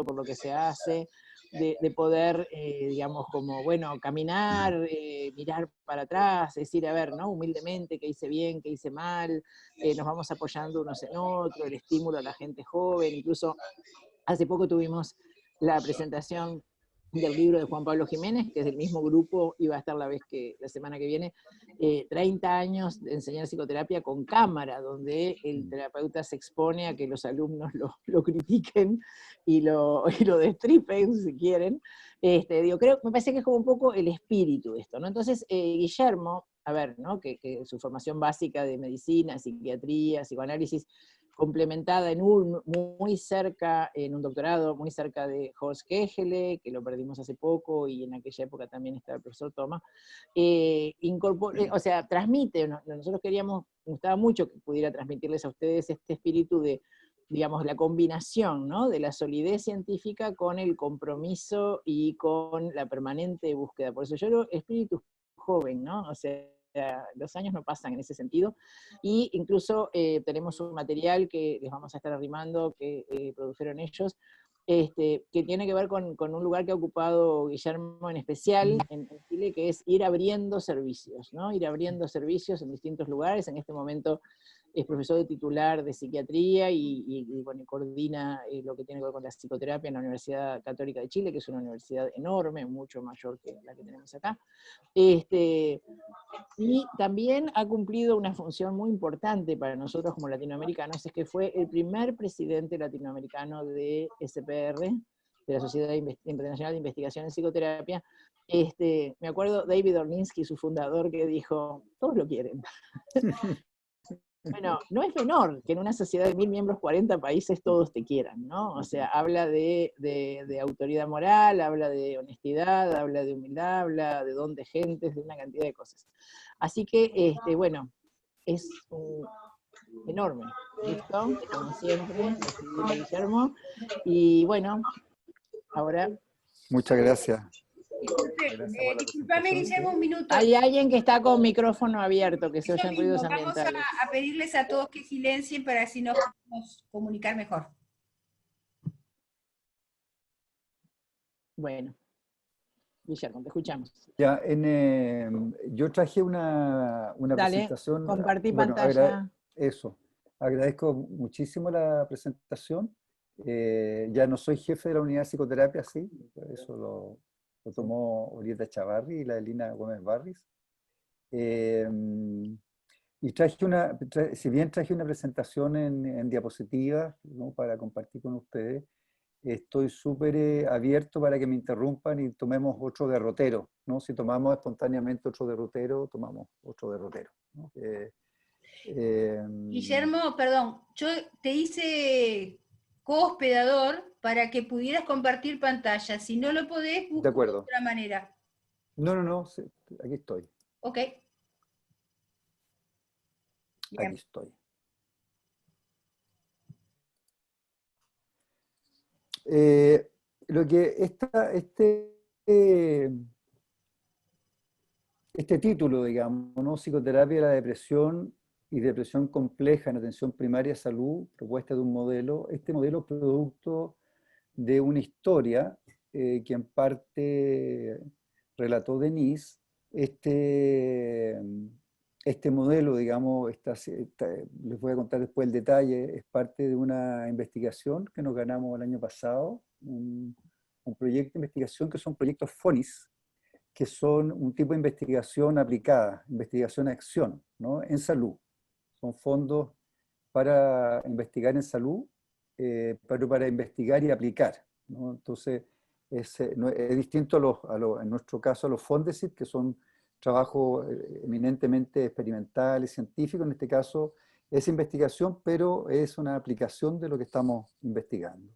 por lo que se hace, de poder, digamos, como, bueno, caminar, mirar para atrás, decir, a ver, ¿no? Humildemente, qué hice bien, qué hice mal, nos vamos apoyando unos en otros, el estímulo a la gente joven, incluso hace poco tuvimos la presentación del libro de Juan Pablo Jiménez, que es del mismo grupo, y va a estar la semana que viene, 30 años de enseñar psicoterapia con cámara, donde el terapeuta se expone a que los alumnos lo critiquen y lo destripen, si quieren. Me parece que es como un poco el espíritu de esto, ¿no? Entonces, Guillermo, a ver, ¿no? Que su formación básica de medicina, psiquiatría, psicoanálisis, complementada en muy cerca, en un doctorado muy cerca de Horst Kegele, que lo perdimos hace poco, y en aquella época también estaba el profesor Thomas, o sea, transmite, nosotros queríamos, me gustaba mucho que pudiera transmitirles a ustedes este espíritu de, digamos, la combinación, ¿no? De la solidez científica con el compromiso y con la permanente búsqueda. Por eso yo creo espíritu joven, ¿no? O sea, los años no pasan en ese sentido, y incluso tenemos un material que les vamos a estar arrimando, que produjeron ellos, que tiene que ver con un lugar que ha ocupado Guillermo en especial en Chile, que es ir abriendo servicios, ¿no? Ir abriendo servicios en distintos lugares. En este momento es profesor de titular de psiquiatría bueno, coordina lo que tiene que ver con la psicoterapia en la Universidad Católica de Chile, que es una universidad enorme, mucho mayor que la que tenemos acá. Y también ha cumplido una función muy importante para nosotros como latinoamericanos, es que fue el primer presidente latinoamericano de SPR, de la Sociedad Internacional de Investigación en Psicoterapia. Me acuerdo David Orninsky, su fundador, que dijo, todos lo quieren. Bueno, no es menor que en una sociedad de 1000 miembros, 40 países, todos te quieran, ¿no? O sea, habla de autoridad moral, habla de honestidad, habla de humildad, habla de don de gentes, de una cantidad de cosas. Así que, bueno, es enorme. Listo, como siempre, recibir a Guillermo. Y bueno, ahora... Muchas gracias. Disculpame, Guillermo, un minuto. Hay alguien que está con micrófono abierto, que se oyen ruidos ambientales. Vamos a pedirles a todos que silencien para así nos podamos comunicar mejor. Bueno, Guillermo, te escuchamos. Ya, yo traje una Dale, presentación. compartí Bueno, pantalla. eso. Agradezco muchísimo la presentación. Ya no soy jefe de la unidad de psicoterapia, sí. Eso lo tomó Orieta Chavarri y la Elina Gómez Barris. Y si bien traje una presentación en diapositivas, ¿no?, para compartir con ustedes, estoy súper abierto para que me interrumpan y tomemos otro derrotero, ¿no? Si tomamos espontáneamente otro derrotero, tomamos otro derrotero, ¿no? Guillermo, perdón, yo te hice co-hospedador para que pudieras compartir pantalla. Si no lo podés, De busco de acuerdo. otra manera. No, sí, aquí estoy. Ok. Aquí estoy. Lo que este título, digamos, ¿no? Psicoterapia de la depresión y depresión compleja en atención primaria de salud, propuesta de un modelo. Este modelo es producto de una historia que en parte relató Denise. Este modelo, digamos, les voy a contar después el detalle, es parte de una investigación que nos ganamos el año pasado, un proyecto de investigación que son proyectos FONIS, que son un tipo de investigación aplicada, investigación a acción, ¿no?, en salud. Son fondos para investigar en salud, pero para investigar y aplicar, ¿no? Entonces, es distinto en nuestro caso a los Fondesit, que son trabajos eminentemente experimentales, científicos. En este caso es investigación, pero es una aplicación de lo que estamos investigando.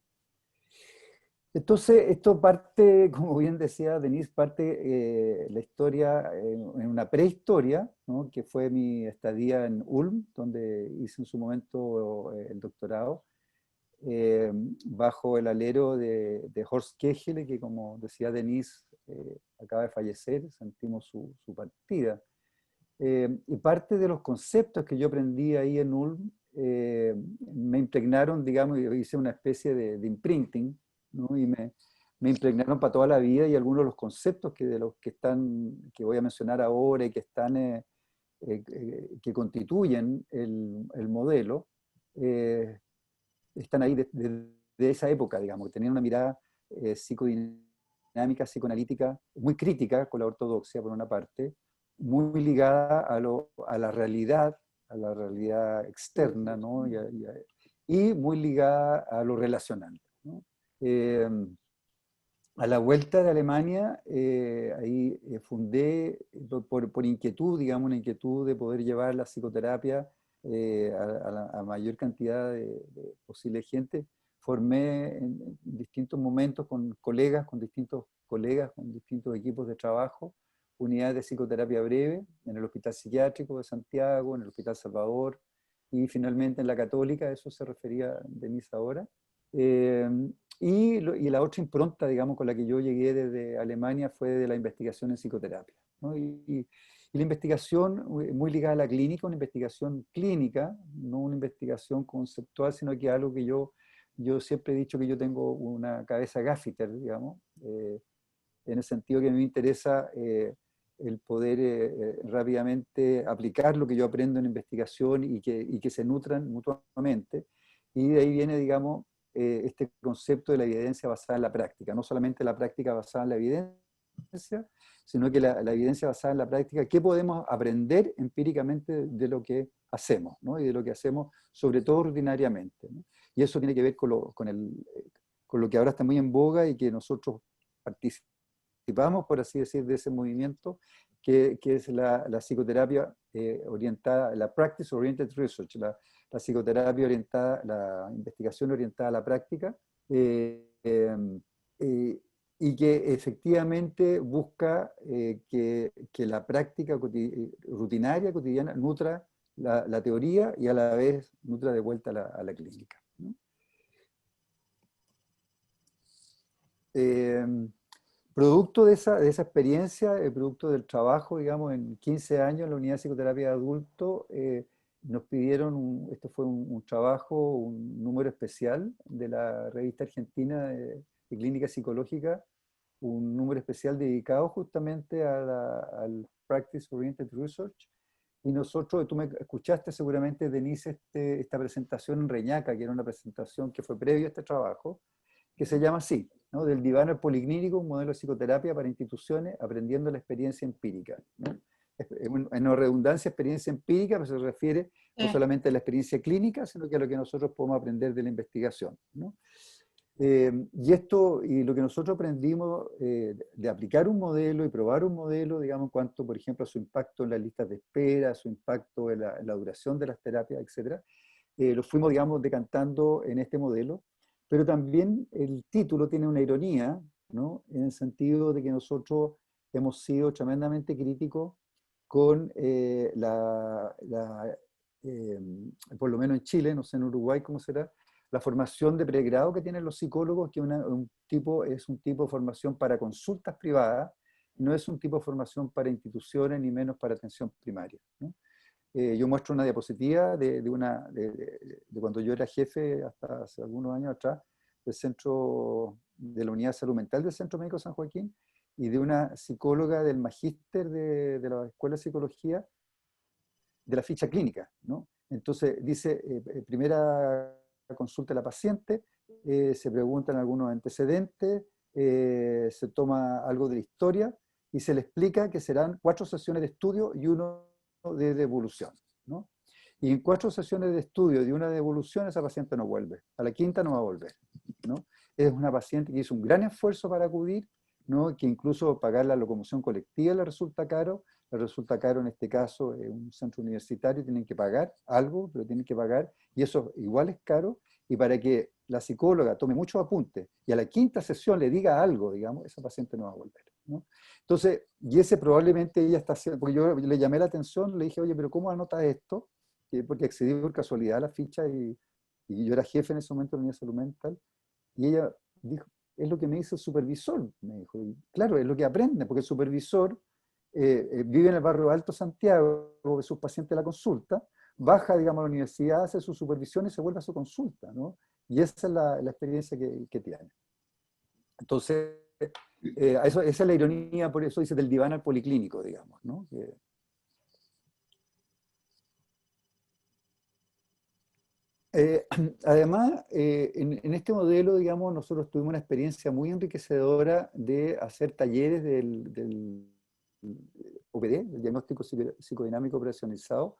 Entonces, esto parte, como bien decía Denise, parte la historia en una prehistoria, ¿no?, que fue mi estadía en Ulm, donde hice en su momento el doctorado, bajo el alero de Horst Kegele, que, como decía Denise, acaba de fallecer, sentimos su partida. Y parte de los conceptos que yo aprendí ahí en Ulm me impregnaron, digamos, y hice una especie de imprinting ¿no? Y me impregnaron para toda la vida, y algunos de los conceptos de los que voy a mencionar ahora y que que constituyen el modelo, están ahí de esa época, digamos, que tenían una mirada psicodinámica, psicoanalítica, muy crítica con la ortodoxia, por una parte, muy ligada a la realidad externa, ¿no? Y muy ligada a lo relacional, ¿no? A la vuelta de Alemania, ahí fundé, por inquietud, digamos, una inquietud de poder llevar la psicoterapia a mayor cantidad de posible gente, formé en distintos momentos con distintos colegas, con distintos equipos de trabajo, unidades de psicoterapia breve en el Hospital Psiquiátrico de Santiago, en el Hospital Salvador, y finalmente en la Católica. A eso se refería Denise ahora. Eh, y la otra impronta, digamos, con la que yo llegué desde Alemania fue de la investigación en psicoterapia, ¿no? Y la investigación muy ligada a la clínica, una investigación clínica, no una investigación conceptual, sino que algo que yo siempre he dicho que yo tengo una cabeza gaffiter, digamos, en el sentido que a mí me interesa el poder rápidamente aplicar lo que yo aprendo en investigación y que se nutran mutuamente. Y de ahí viene, digamos, este concepto de la evidencia basada en la práctica, no solamente la práctica basada en la evidencia, sino que la evidencia basada en la práctica, qué podemos aprender empíricamente de lo que hacemos, ¿no? Y de lo que hacemos, sobre todo rutinariamente, ¿no? Y eso tiene que ver con lo que ahora está muy en boga y que nosotros participamos, por así decir, de ese movimiento, que es la psicoterapia orientada, la Practice Oriented Research, la psicoterapia orientada, la investigación orientada a la práctica, y que efectivamente busca que la práctica rutinaria, cotidiana, nutra la teoría y a la vez nutra de vuelta a la clínica, ¿no? Producto de esa experiencia, producto del trabajo, digamos, en 15 años en la unidad de psicoterapia de adulto, nos pidieron, esto fue un trabajo, un número especial de la revista argentina de clínica psicológica, un número especial dedicado justamente al Practice Oriented Research. Y nosotros, tú me escuchaste seguramente, Denise, esta presentación en Reñaca, que era una presentación que fue previo a este trabajo, que se llama así, ¿no? Del diván al policlínico, un modelo de psicoterapia para instituciones, aprendiendo la experiencia empírica, ¿no? En no redundancia, experiencia empírica, pero se refiere no solamente a la experiencia clínica, sino que a lo que nosotros podemos aprender de la investigación, ¿no? Y lo que nosotros aprendimos de aplicar un modelo y probar un modelo, digamos, en cuanto, por ejemplo, a su impacto en las listas de espera, su impacto en la duración de las terapias, etc., lo fuimos, digamos, decantando en este modelo. Pero también el título tiene una ironía, ¿no? En el sentido de que nosotros hemos sido tremendamente críticos con por lo menos en Chile, no sé en Uruguay cómo será, la formación de pregrado que tienen los psicólogos, que es un tipo de formación para consultas privadas, no es un tipo de formación para instituciones, ni menos para atención primaria, ¿no? Yo muestro una diapositiva de cuando yo era jefe, hasta hace algunos años atrás, del centro, de la Unidad de Salud Mental del Centro Médico San Joaquín, y de una psicóloga del magíster de la Escuela de Psicología, de la ficha clínica, ¿no? Entonces dice, primera consulta de la paciente, se preguntan algunos antecedentes, se toma algo de la historia y se le explica que serán 4 sesiones de estudio y 1 de devolución, ¿no? Y en 4 sesiones de estudio y 1 de devolución, esa paciente no vuelve. A la quinta no va a volver, ¿no? Es una paciente que hizo un gran esfuerzo para acudir, ¿no? Que incluso pagar la locomoción colectiva le resulta caro. Le resulta caro en este caso, un centro universitario, tienen que pagar algo, pero tienen que pagar, y eso igual es caro. Y para que la psicóloga tome muchos apuntes y a la quinta sesión le diga algo, digamos, esa paciente no va a volver, ¿no? Entonces, y ese probablemente ella está haciendo, porque yo le llamé la atención, le dije, oye, pero ¿cómo anota esto? Porque accedí por casualidad a la ficha y yo era jefe en ese momento de la Unidad de Salud Mental, y ella dijo, es lo que me dice el supervisor, me dijo. Y claro, es lo que aprende, porque el supervisor vive en el barrio Alto Santiago, ve sus pacientes a la consulta, baja, digamos, a la universidad, hace su supervisión y se vuelve a su consulta, ¿no? Y esa es la experiencia que tiene. Entonces, esa es la ironía, por eso dice del diván al policlínico, digamos, ¿no? Además, en este modelo, digamos, nosotros tuvimos una experiencia muy enriquecedora de hacer talleres del OPD, el diagnóstico psicodinámico operacionalizado,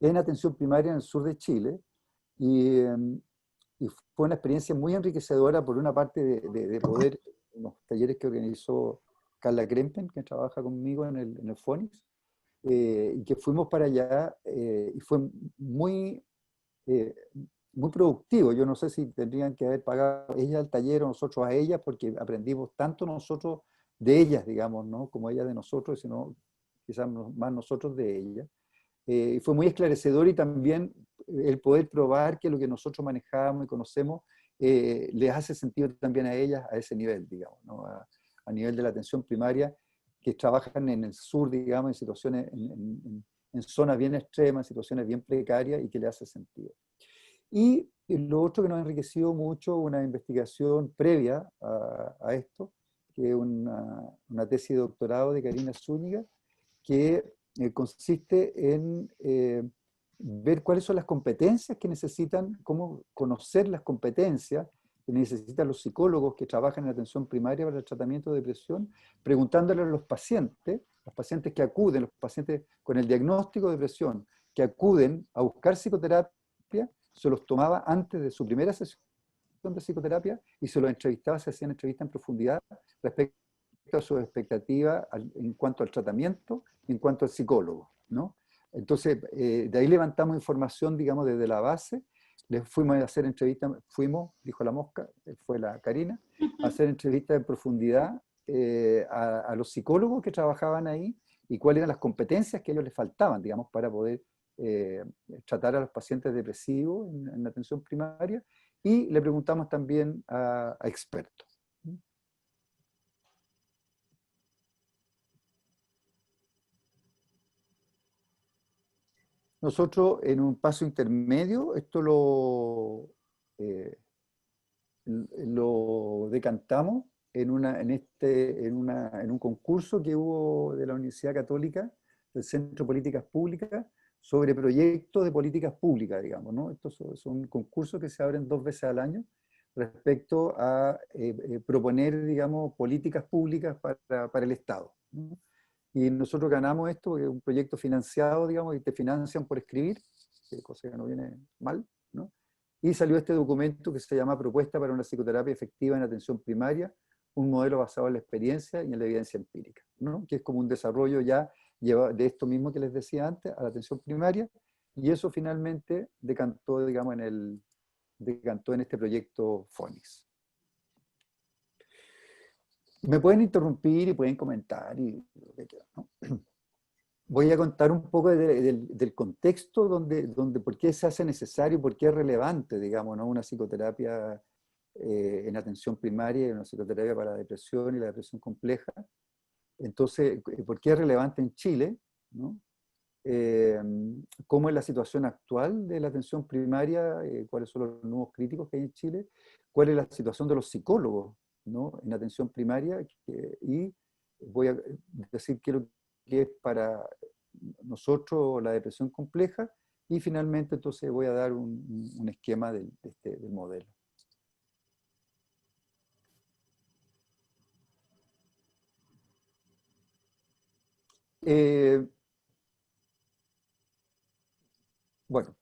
en atención primaria en el sur de Chile. Y fue una experiencia muy enriquecedora, por una parte, de poder, unos talleres que organizó Carla Krempen, que trabaja conmigo en el Fonix, y que fuimos para allá, y fue muy, eh, muy productivo. Yo no sé si tendrían que haber pagado ella al taller o nosotros a ella, porque aprendimos tanto nosotros de ellas, digamos, ¿no? Como ella de nosotros, sino quizás más nosotros de ella. Fue muy esclarecedor, y también el poder probar que lo que nosotros manejamos y conocemos les hace sentido también a ellas a ese nivel, digamos, ¿no? A nivel de la atención primaria, que trabajan en el sur, digamos, en situaciones, en zonas bien extremas, en situaciones bien precarias, y que le hace sentido. Y lo otro que nos ha enriquecido mucho, una investigación previa a esto, que es una tesis de doctorado de Karina Zúñiga, que consiste en ver cuáles son las competencias que necesitan, cómo conocer las competencias que necesitan los psicólogos que trabajan en atención primaria para el tratamiento de depresión, preguntándole a los pacientes que acuden, los pacientes con el diagnóstico de depresión, que acuden a buscar psicoterapia, se los tomaba antes de su primera sesión de psicoterapia y se los entrevistaba, se hacían entrevistas en profundidad respecto a sus expectativas en cuanto al tratamiento, en cuanto al psicólogo, ¿no? Entonces, de ahí levantamos información, digamos, desde la base. Les fuimos a hacer entrevistas, dijo la mosca, fue la Karina, a hacer entrevistas en profundidad a los psicólogos que trabajaban ahí, y cuáles eran las competencias que a ellos les faltaban, digamos, para poder tratar a los pacientes depresivos en atención primaria, y le preguntamos también a expertos. Nosotros, en un paso intermedio, esto lo decantamos en un concurso que hubo de la Universidad Católica, del Centro de Políticas Públicas, sobre proyectos de políticas públicas, digamos, ¿no? Estos son concursos que se abren 2 veces al año respecto a proponer, digamos, políticas públicas para el Estado, ¿no? Y nosotros ganamos esto porque es un proyecto financiado, digamos, y te financian por escribir, cosa que no viene mal, ¿no? Y salió este documento que se llama Propuesta para una psicoterapia efectiva en atención primaria, un modelo basado en la experiencia y en la evidencia empírica, ¿no? Que es como un desarrollo ya de esto mismo que les decía antes, a la atención primaria, y eso finalmente decantó, digamos, decantó en este proyecto Fonix. Me pueden interrumpir y pueden comentar y lo que quieran, ¿no? Voy a contar un poco del contexto por qué se hace necesario, por qué es relevante, digamos, ¿no? Una psicoterapia en atención primaria, una psicoterapia para la depresión y la depresión compleja. Entonces, ¿por qué es relevante en Chile, ¿no? ¿Cómo es la situación actual de la atención primaria? ¿Cuáles son los nuevos críticos que hay en Chile? ¿Cuál es la situación de los psicólogos, ¿no? En atención primaria? Y voy a decir qué es lo que es para nosotros la depresión compleja, y finalmente entonces voy a dar un esquema del modelo. Bueno,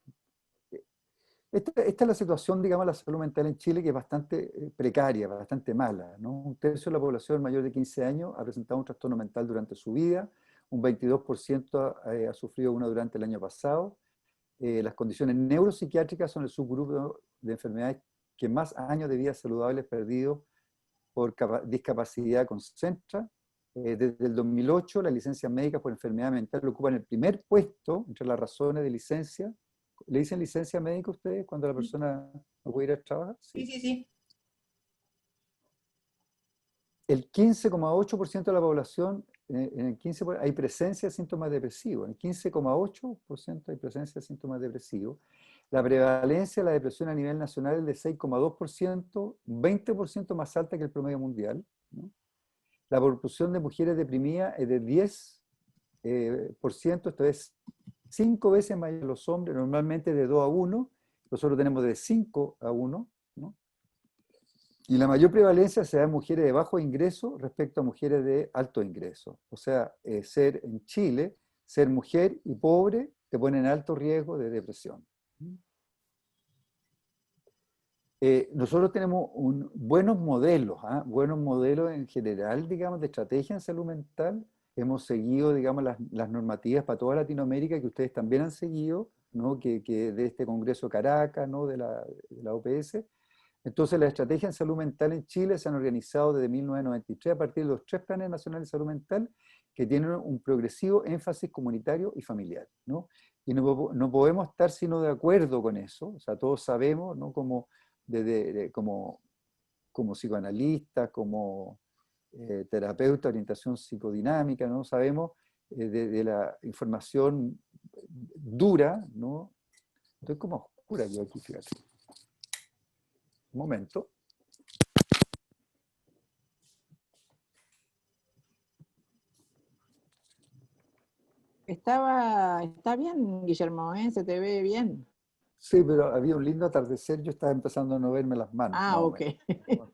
esta es la situación, digamos, de la salud mental en Chile, que es bastante precaria, bastante mala, ¿no? Un tercio de la población mayor de 15 años ha presentado un trastorno mental durante su vida, un 22% ha sufrido uno durante el año pasado. Las condiciones neuropsiquiátricas son el subgrupo de enfermedades que más años de vida saludables perdidos por discapacidad concentra. Desde el 2008, las licencias médicas por enfermedad mental ocupan el primer puesto entre las razones de licencia. ¿Le dicen licencia médica a ustedes cuando la persona no puede ir a trabajar? Sí, sí, sí. El 15,8% de la población en el 15% hay presencia de síntomas depresivos, en el 15,8% hay presencia de síntomas depresivos. La prevalencia de la depresión a nivel nacional es de 6,2%, 20% más alta que el promedio mundial, ¿no? La proporción de mujeres deprimidas es de 10%, esto es 5 veces mayor que los hombres, normalmente de 2 a 1, nosotros tenemos de 5 a 1, ¿no? Y la mayor prevalencia se da en mujeres de bajo ingreso respecto a mujeres de alto ingreso. O sea, en Chile, ser mujer y pobre te pone en alto riesgo de depresión. Nosotros tenemos buenos modelos, buenos modelos en general, digamos, de estrategia en salud mental. Hemos seguido, digamos, las normativas para toda Latinoamérica que ustedes también han seguido, ¿no? Que de este Congreso Caracas, ¿no? de la OPS. Entonces, las estrategias en salud mental en Chile se han organizado desde 1993 a partir de los 3 planes nacionales de salud mental que tienen un progresivo énfasis comunitario y familiar, ¿no? Y no podemos estar sino de acuerdo con eso. O sea, todos sabemos, ¿no? Como psicoanalistas, como terapeuta de orientación psicodinámica, ¿no? Sabemos de la información dura, ¿no? Estoy como oscura yo aquí, fíjate. Un momento. Está bien, Guillermo, ¿eh? Se te ve bien. Sí, pero había un lindo atardecer, yo estaba empezando a no verme las manos, Ah, más o ok. menos.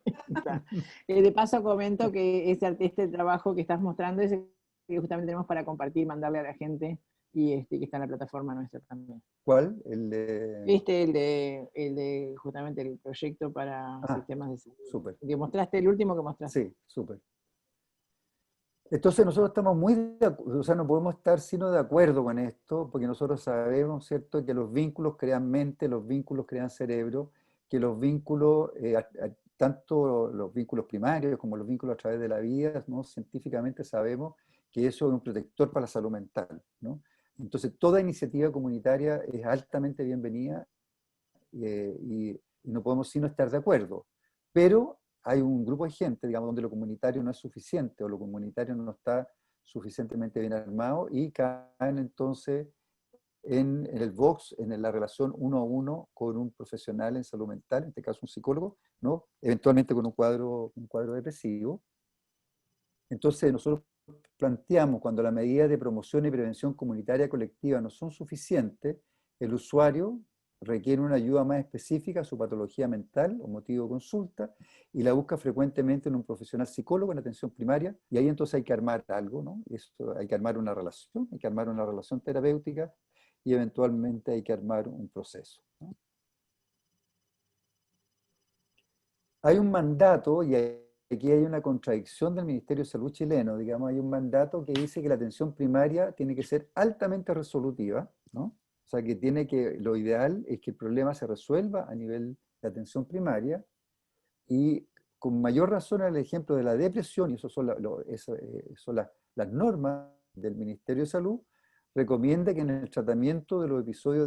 De paso comento que este trabajo que estás mostrando es el que justamente tenemos para compartir, mandarle a la gente, y que está en la plataforma nuestra también. ¿Cuál? El de justamente el proyecto para sistemas de salud. Súper. Que mostraste, el último que mostraste. Sí, súper. Entonces nosotros estamos o sea, no podemos estar sino de acuerdo con esto, porque nosotros sabemos, ¿cierto?, que los vínculos crean mente, los vínculos crean cerebro, que los vínculos, tanto los vínculos primarios como los vínculos a través de la vida, ¿no? Científicamente sabemos que eso es un protector para la salud mental, ¿no? Entonces toda iniciativa comunitaria es altamente bienvenida y no podemos sino estar de acuerdo. Pero hay un grupo de gente, digamos, donde lo comunitario no es suficiente o lo comunitario no está suficientemente bien armado y caen entonces en el box, en la relación 1 a 1 con un profesional en salud mental, en este caso un psicólogo, ¿no? Eventualmente con un cuadro depresivo. Entonces nosotros planteamos, cuando las medidas de promoción y prevención comunitaria colectiva no son suficientes, el usuario requiere una ayuda más específica a su patología mental o motivo de consulta y la busca frecuentemente en un profesional psicólogo en atención primaria, y ahí entonces hay que armar algo, ¿no? Hay que armar una relación terapéutica y eventualmente hay que armar un proceso, ¿no? Hay un mandato, y aquí hay una contradicción del Ministerio de Salud chileno, digamos, hay un mandato que dice que la atención primaria tiene que ser altamente resolutiva, ¿no? O sea, lo ideal es que el problema se resuelva a nivel de atención primaria, y con mayor razón el ejemplo de la depresión, y eso son, las normas del Ministerio de Salud, recomienda que en el tratamiento de los episodios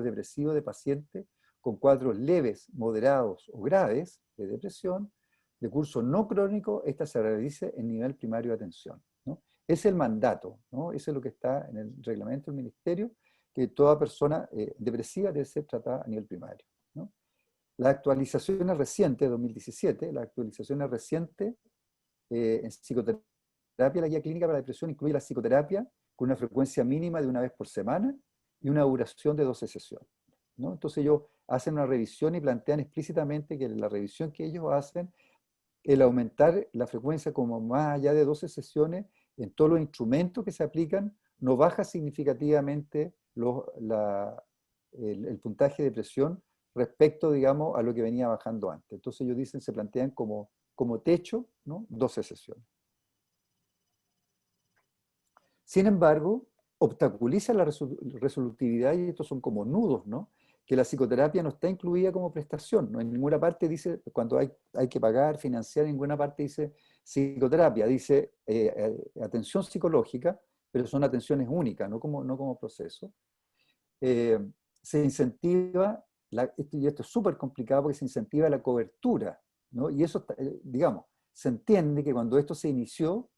depresivos de pacientes con cuadros leves, moderados o graves de depresión, de curso no crónico, esta se realice en nivel primario de atención, ¿no? Es el mandato, ¿no? Eso es lo que está en el reglamento del Ministerio, que toda persona depresiva debe ser tratada a nivel primario, ¿no? Las actualizaciones recientes, 2017, en psicoterapia, la guía clínica para la depresión incluye la psicoterapia con una frecuencia mínima de 1 vez por semana y una duración de 12 sesiones, ¿no? Entonces ellos hacen una revisión y plantean explícitamente que en la revisión que ellos hacen, el aumentar la frecuencia como más allá de 12 sesiones en todos los instrumentos que se aplican no baja significativamente el puntaje de depresión respecto, digamos, a lo que venía bajando antes. Entonces ellos se plantean como techo, ¿no? 12 sesiones. Sin embargo, obstaculiza la resolutividad, y estos son como nudos, ¿no? Que la psicoterapia no está incluida como prestación, ¿no? En ninguna parte dice, cuando hay que pagar, financiar, en ninguna parte dice psicoterapia, dice atención psicológica, pero son atenciones únicas, no como proceso. Se incentiva, y esto es súper complicado porque se incentiva la cobertura, ¿no? Y eso, digamos, se entiende que cuando esto se inició,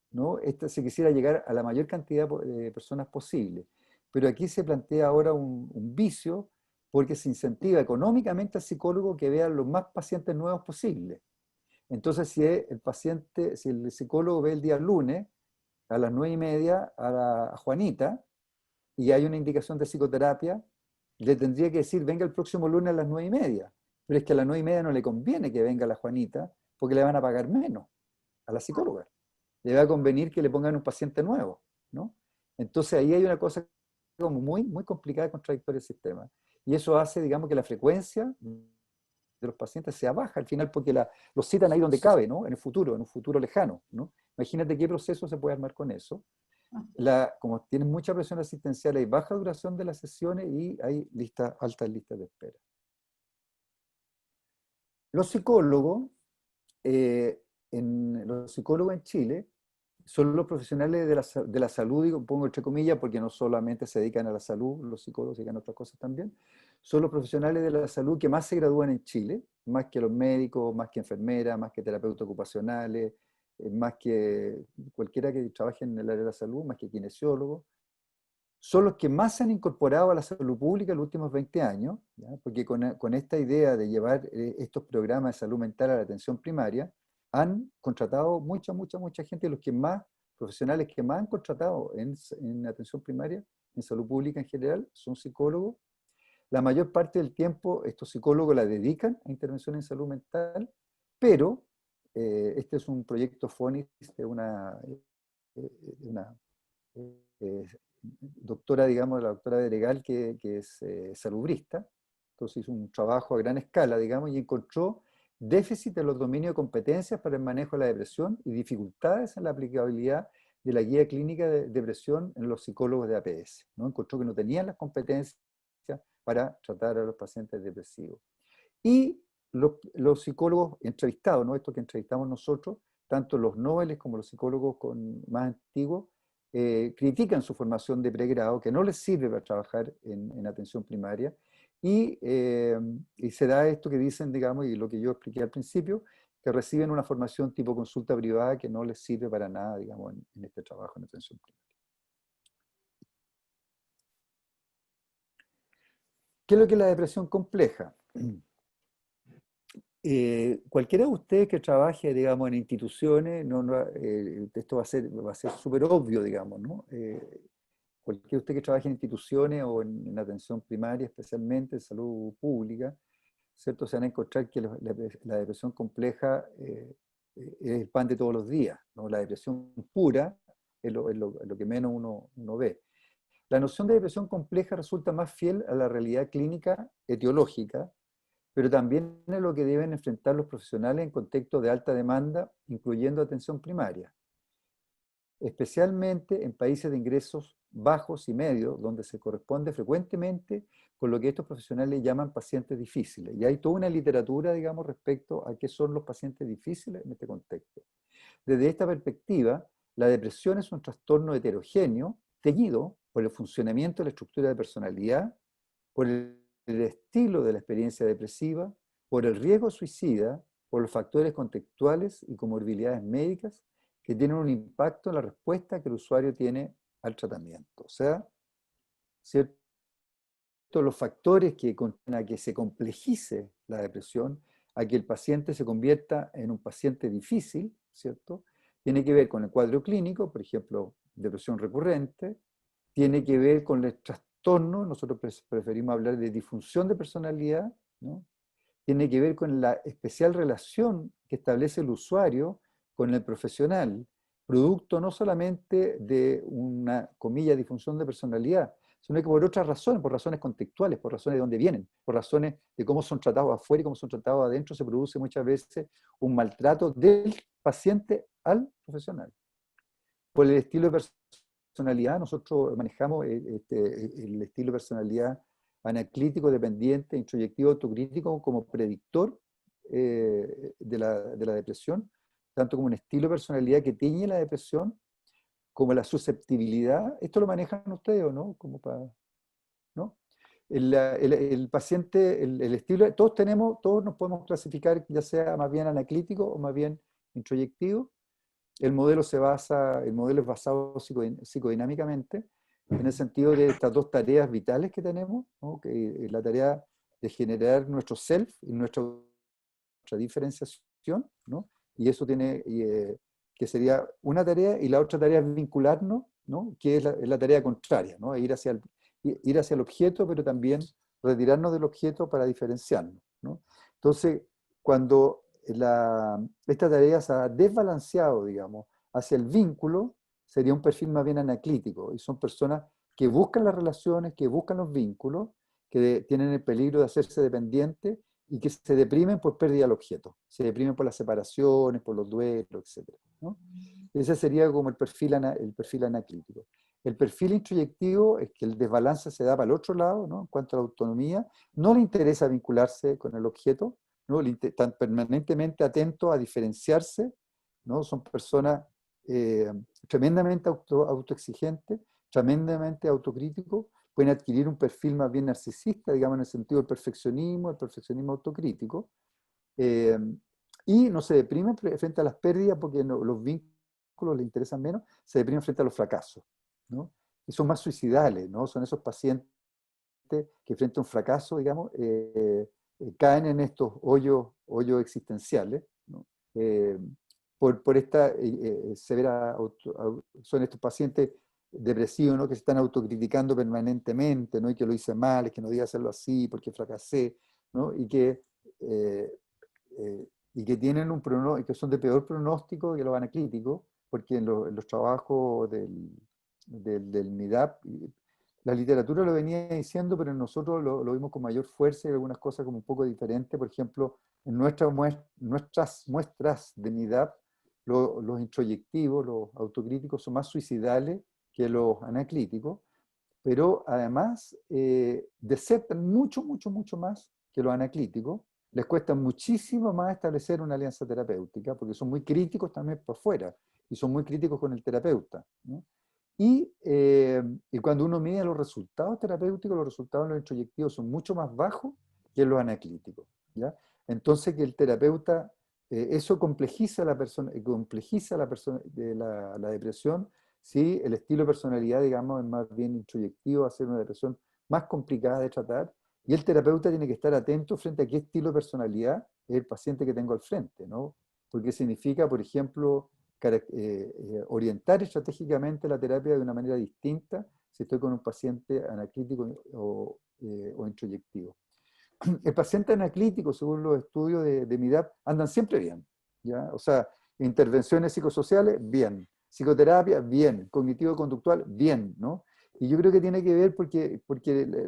¿no? Se quisiera llegar a la mayor cantidad de personas posible. Pero aquí se plantea ahora un vicio porque se incentiva económicamente al psicólogo que vea los más pacientes nuevos posibles. Entonces, si el psicólogo ve el día lunes a las 9:30 a Juanita y hay una indicación de psicoterapia, le tendría que decir, venga el próximo lunes a las 9:30. Pero es que a las 9:30 no le conviene que venga la Juanita porque le van a pagar menos a la psicóloga. Le va a convenir que le pongan un paciente nuevo, ¿no? Entonces ahí hay una cosa como muy, muy complicada y contradictoria del sistema. Y eso hace, digamos, que la frecuencia de los pacientes sea baja al final porque los citan ahí donde cabe, ¿no? En un futuro lejano, ¿no? Imagínate qué proceso se puede armar con eso. Como tienen mucha presión asistencial, hay baja duración de las sesiones y hay altas listas de espera. Los psicólogos en Chile son los profesionales de la salud, digo, pongo entre comillas, porque no solamente se dedican a la salud, los psicólogos se dedican a otras cosas también, son los profesionales de la salud que más se gradúan en Chile, más que los médicos, más que enfermeras, más que terapeutas ocupacionales, más que cualquiera que trabaje en el área de la salud, más que kinesiólogos. Son los que más se han incorporado a la salud pública en los últimos 20 años, ¿ya? Porque con esta idea de llevar estos programas de salud mental a la atención primaria, han contratado mucha gente, los que más, profesionales que más han contratado en atención primaria, en salud pública en general, son psicólogos. La mayor parte del tiempo estos psicólogos la dedican a intervención en salud mental, pero este es un proyecto FONIS de una doctora, digamos, la doctora Beregal, que es salubrista. Entonces hizo un trabajo a gran escala, digamos, y encontró déficit en los dominios de competencias para el manejo de la depresión y dificultades en la aplicabilidad de la guía clínica de depresión en los psicólogos de APS, ¿no? Encontró que no tenían las competencias para tratar a los pacientes depresivos. Y los psicólogos entrevistados, ¿no? Estos que entrevistamos nosotros, tanto los noveles como los psicólogos más antiguos, critican su formación de pregrado, que no les sirve para trabajar en atención primaria, y se da esto que dicen, digamos, y lo que yo expliqué al principio, que reciben una formación tipo consulta privada que no les sirve para nada, digamos, en este trabajo en atención primaria. ¿Qué es lo que es la depresión compleja? Cualquiera de ustedes que trabaje, digamos, en instituciones, esto va a ser súper obvio, digamos, ¿no? Cualquiera de ustedes que trabaje en instituciones o en atención primaria, especialmente en salud pública, ¿cierto? Se van a encontrar que la depresión compleja es el pan de todos los días, ¿no? La depresión pura es lo que menos uno ve. La noción de depresión compleja resulta más fiel a la realidad clínica etiológica, pero también es lo que deben enfrentar los profesionales en contextos de alta demanda, incluyendo atención primaria, especialmente en países de ingresos bajos y medios, donde se corresponde frecuentemente con lo que estos profesionales llaman pacientes difíciles. Y hay toda una literatura, digamos, respecto a qué son los pacientes difíciles en este contexto. Desde esta perspectiva, la depresión es un trastorno heterogéneo, teñido por el funcionamiento de la estructura de personalidad, por el estilo de la experiencia depresiva, por el riesgo suicida, por los factores contextuales y comorbilidades médicas que tienen un impacto en la respuesta que el usuario tiene al tratamiento. O sea, ¿cierto? Los factores que conllevan a que se complejice la depresión, a que el paciente se convierta en un paciente difícil, ¿cierto? Tiene que ver con el cuadro clínico, por ejemplo, depresión recurrente, tiene que ver con el trastorno, nosotros preferimos hablar de disfunción de personalidad, ¿no? Tiene que ver con la especial relación que establece el usuario con el profesional, producto no solamente de una, comilla, disfunción de personalidad, sino que por otras razones, por razones contextuales, por razones de dónde vienen, por razones de cómo son tratados afuera y cómo son tratados adentro, se produce muchas veces un maltrato del paciente al profesional. Por el estilo de personalidad, nosotros manejamos el estilo de personalidad anaclítico, dependiente, introyectivo, autocrítico como predictor de la depresión, tanto como un estilo de personalidad que tiñe la depresión, como la susceptibilidad. ¿Esto lo manejan ustedes o no? Como para, ¿no? El paciente, el estilo, todos nos podemos clasificar ya sea más bien anaclítico o más bien introyectivo. El modelo es basado psicodinámicamente, en el sentido de estas dos tareas vitales que tenemos, ¿no? Que la tarea de generar nuestro self y nuestra diferenciación, ¿no? Y eso tiene, que sería una tarea, y la otra tarea es vincularnos, ¿no? Que es la tarea contraria, ¿no? Ir hacia el objeto, pero también retirarnos del objeto para diferenciarnos, ¿no? Entonces, cuando esta tarea se ha desbalanceado, digamos, hacia el vínculo, sería un perfil más bien anaclítico, y son personas que buscan las relaciones, que buscan los vínculos, que tienen el peligro de hacerse dependientes y que se deprimen por pérdida del objeto, se deprimen por las separaciones, por los duelos, etc., ¿no? Ese sería como el perfil anaclítico. El perfil introyectivo es que el desbalance se da para el otro lado, ¿no? En cuanto a la autonomía, no le interesa vincularse con el objeto, ¿no? Están permanentemente atentos a diferenciarse, ¿no? Son personas tremendamente autoexigentes, tremendamente autocríticos, pueden adquirir un perfil más bien narcisista, digamos, en el sentido del perfeccionismo, el perfeccionismo autocrítico, y no se deprimen frente a las pérdidas porque los vínculos les interesan menos, se deprimen frente a los fracasos, ¿no? Y son más suicidales, ¿no? Son esos pacientes que frente a un fracaso, digamos, caen en estos hoyos existenciales, ¿no? Por esta severa, son estos pacientes depresivos, ¿no? Que se están autocriticando permanentemente, ¿no? Y que lo hice mal, es que no debía hacerlo así, porque fracasé, ¿no? Y que tienen un pronóstico, que son de peor pronóstico que los anaclíticos, porque en los trabajos del MIDAP, la literatura lo venía diciendo, pero nosotros lo vimos con mayor fuerza y algunas cosas como un poco diferentes. Por ejemplo, en nuestras muestras de MIDAP, los introyectivos, los autocríticos, son más suicidales que los anaclíticos, pero además desertan mucho más que los anaclíticos. Les cuesta muchísimo más establecer una alianza terapéutica, porque son muy críticos también por fuera, y son muy críticos con el terapeuta, ¿no? Y cuando uno mide los resultados terapéuticos, los resultados en los introyectivos son mucho más bajos que en los anaclíticos, ¿ya? Entonces que el terapeuta, eso complejiza a la persona de la depresión, si el estilo de personalidad, digamos, es más bien introyectivo, va a ser una depresión más complicada de tratar, y el terapeuta tiene que estar atento frente a qué estilo de personalidad es el paciente que tengo al frente, ¿no? Porque significa, por ejemplo, orientar estratégicamente la terapia de una manera distinta si estoy con un paciente anaclítico o introyectivo. El paciente anaclítico, según los estudios de MIDAP, andan siempre bien, ¿ya? O sea, intervenciones psicosociales, bien. Psicoterapia, bien. Cognitivo-conductual, bien, ¿no? Y yo creo que tiene que ver porque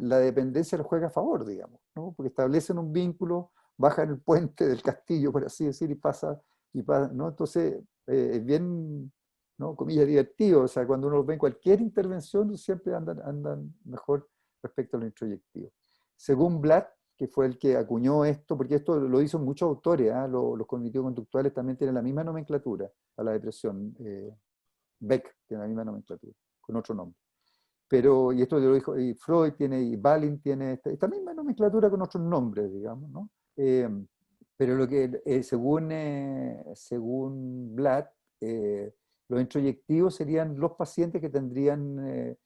la dependencia les juega a favor, digamos, ¿no? Porque establecen un vínculo, bajan el puente del castillo, por así decir, y pasa, ¿no? Entonces, es bien, ¿no? Comillas, divertido. O sea, cuando uno los ve en cualquier intervención, siempre andan mejor respecto a lo introyectivo. Según Blatt, que fue el que acuñó esto, porque esto lo hizo muchos autores, ¿eh? Los cognitivo-conductuales también tienen la misma nomenclatura a la depresión. Beck tiene la misma nomenclatura, con otro nombre. Pero, y esto lo dijo, y Freud tiene, y Balin tiene esta misma nomenclatura con otros nombres, digamos, ¿no? Pero lo que, según Blatt, los introyectivos serían los pacientes que tendrían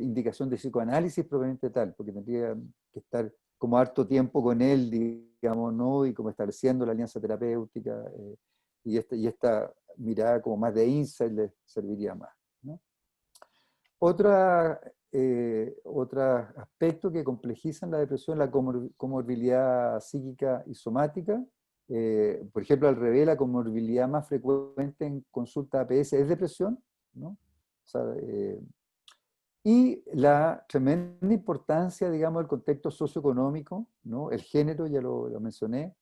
indicación de psicoanálisis propiamente tal, porque tendrían que estar como harto tiempo con él, digamos, ¿no? Y como estableciendo la alianza terapéutica, y esta mirada como más de insight les serviría más, ¿no? Otro aspecto que complejizan la depresión es la comorbilidad psíquica y somática. Por ejemplo, al revés, la comorbilidad más frecuente en consulta APS es depresión, ¿no? O sea, y la tremenda importancia, digamos, del contexto socioeconómico, ¿no? El género, ya lo mencioné.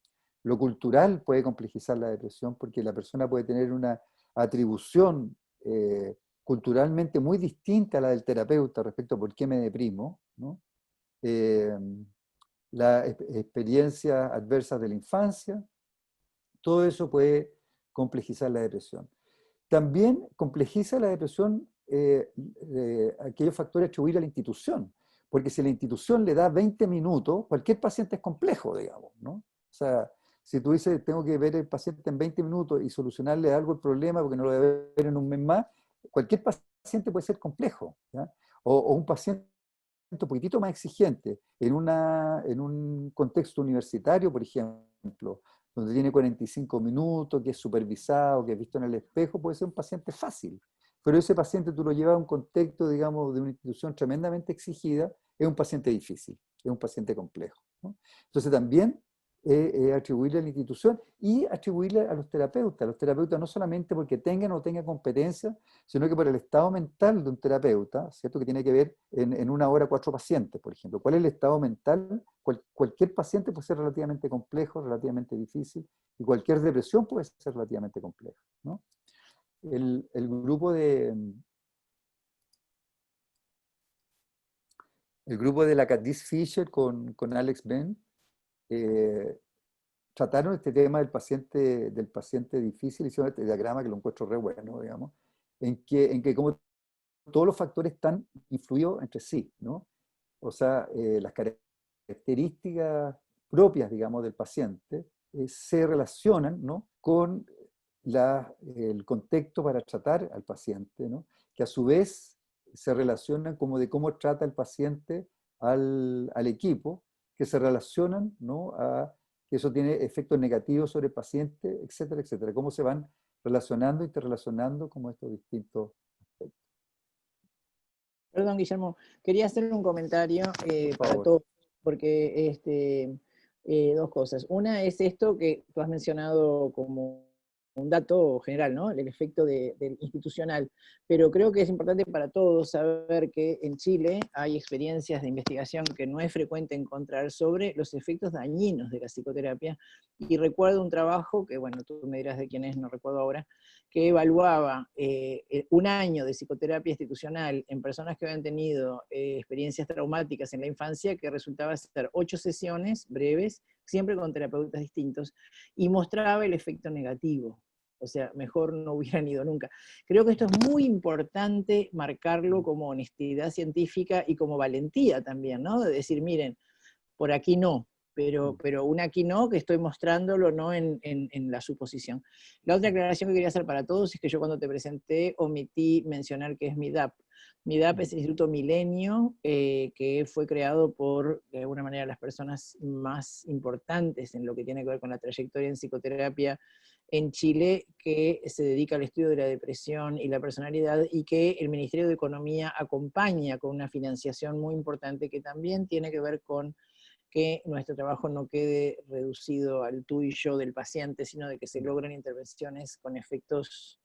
Lo cultural puede complejizar la depresión porque la persona puede tener una atribución culturalmente muy distinta a la del terapeuta respecto a por qué me deprimo, ¿no? Las experiencias adversas de la infancia, todo eso puede complejizar la depresión. También complejiza la depresión aquellos factores atribuidos a la institución, porque si la institución le da 20 minutos, cualquier paciente es complejo, digamos, ¿no? O sea, Si tú dices, tengo que ver el paciente en 20 minutos y solucionarle algo el problema porque no lo debe ver en un mes más, cualquier paciente puede ser complejo, ¿ya? O un paciente un poquitito más exigente, en un contexto universitario, por ejemplo, donde tiene 45 minutos, que es supervisado, que es visto en el espejo, puede ser un paciente fácil. Pero ese paciente tú lo llevas a un contexto, digamos, de una institución tremendamente exigida, es un paciente difícil, es un paciente complejo, ¿no? Entonces también atribuirle a la institución y atribuirle a los terapeutas no solamente porque tengan o no tengan competencia, sino que por el estado mental de un terapeuta, ¿cierto? Que tiene que ver en una hora 4 pacientes, por ejemplo. ¿Cuál es el estado mental? Cualquier paciente puede ser relativamente complejo, relativamente difícil, y cualquier depresión puede ser relativamente compleja, ¿no? El grupo de la Candice Fisher con Alex Ben trataron este tema del paciente difícil, hicieron este diagrama que lo encuentro re bueno, digamos, en que como todos los factores están influidos entre sí, ¿no? O sea, las características propias, digamos, del paciente se relacionan, ¿no? Con el contexto para tratar al paciente, ¿no? Que a su vez se relacionan como de cómo trata el paciente al equipo, que se relacionan, ¿no? Que eso tiene efectos negativos sobre el paciente, etcétera, etcétera. Cómo se van relacionando, interrelacionando como estos distintos aspectos. Perdón, Guillermo, quería hacer un comentario para todos, porque dos cosas. Una es esto que tú has mencionado como un dato general, ¿no? El efecto del institucional. Pero creo que es importante para todos saber que en Chile hay experiencias de investigación que no es frecuente encontrar sobre los efectos dañinos de la psicoterapia. Y recuerdo un trabajo, que bueno, tú me dirás de quién es, no recuerdo ahora, que evaluaba un año de psicoterapia institucional en personas que habían tenido experiencias traumáticas en la infancia, que resultaba ser 8 sesiones breves, siempre con terapeutas distintos, y mostraba el efecto negativo. O sea, mejor no hubieran ido nunca. Creo que esto es muy importante marcarlo como honestidad científica y como valentía también, ¿no? De decir, miren, por aquí no, pero un aquí no, que estoy mostrándolo no en la suposición. La otra aclaración que quería hacer para todos es que yo cuando te presenté omití mencionar que es MIDAP. MIDAP es el Instituto Milenio, que fue creado por, de alguna manera, las personas más importantes en lo que tiene que ver con la trayectoria en psicoterapia en Chile, que se dedica al estudio de la depresión y la personalidad, y que el Ministerio de Economía acompaña con una financiación muy importante que también tiene que ver con que nuestro trabajo no quede reducido al tú y yo del paciente, sino de que se logren intervenciones con efectos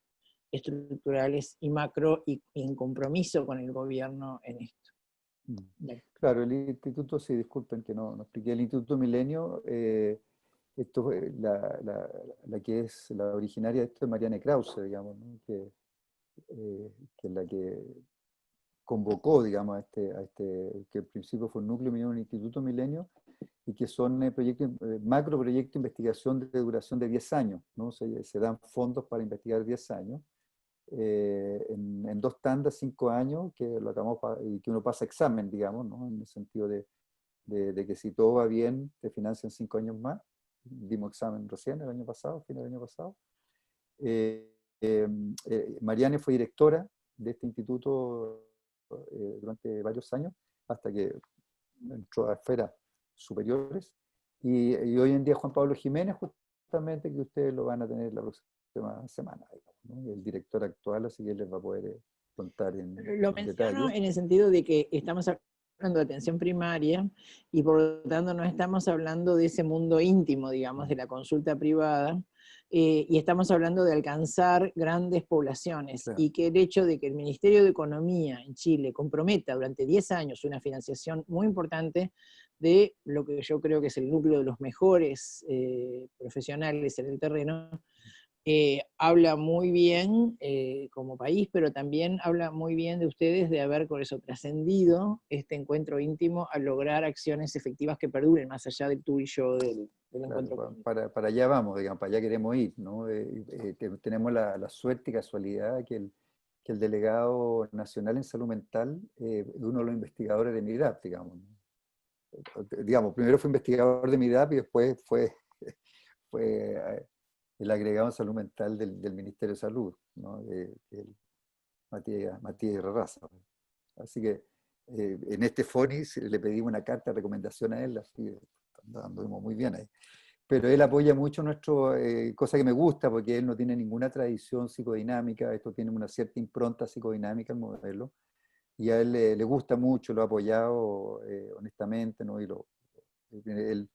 estructurales y macro y en compromiso con el gobierno en esto. Claro, el instituto, sí, disculpen que no expliqué, el Instituto Milenio, la que es la originaria de esto es Marianne Krause, digamos, ¿no? Que es la que convocó, digamos, que al principio fue un núcleo milenio, un Instituto Milenio, y que son macro proyectos de investigación de duración de 10 años, ¿no? Se dan fondos para investigar 10 años, en 2 tandas, 5 años, que lo acabamos y que uno pasa examen, digamos, ¿no? En el sentido de que si todo va bien, te financian 5 años más. Dimos examen recién, el año pasado, fin del año pasado. Marianne fue directora de este instituto durante varios años, hasta que entró a esferas superiores. Y hoy en día Juan Pablo Jiménez, justamente, que ustedes lo van a tener la próxima semana, digamos, ¿no? El director actual, así que les va a poder contar en Lo menciono detalle. en el sentido de que estamos hablando de atención primaria y por lo tanto no estamos hablando de ese mundo íntimo, digamos, de la consulta privada, y estamos hablando de alcanzar grandes poblaciones, Claro. y que el hecho de que el Ministerio de Economía en Chile comprometa durante 10 años una financiación muy importante de lo que yo creo que es el núcleo de los mejores profesionales en el terreno, habla muy bien como país, pero también habla muy bien de ustedes de haber por eso trascendido este encuentro íntimo a lograr acciones efectivas que perduren más allá del tú y yo del encuentro. Claro, para allá vamos, digamos, para allá queremos ir, ¿no? Tenemos la suerte y casualidad que el delegado nacional en salud mental es uno de los investigadores de MIDAP, digamos, ¿no? Digamos, primero fue investigador de MIDAP y después fue el agregado en salud mental del Ministerio de Salud, ¿no? Matías Raza. Así que en este FONIS le pedimos una carta de recomendación a él, así que anduvimos muy bien ahí. Pero él apoya mucho nuestro, cosa que me gusta, porque él no tiene ninguna tradición psicodinámica, esto tiene una cierta impronta psicodinámica el modelo, y a él le gusta mucho, lo ha apoyado honestamente, ¿no? Él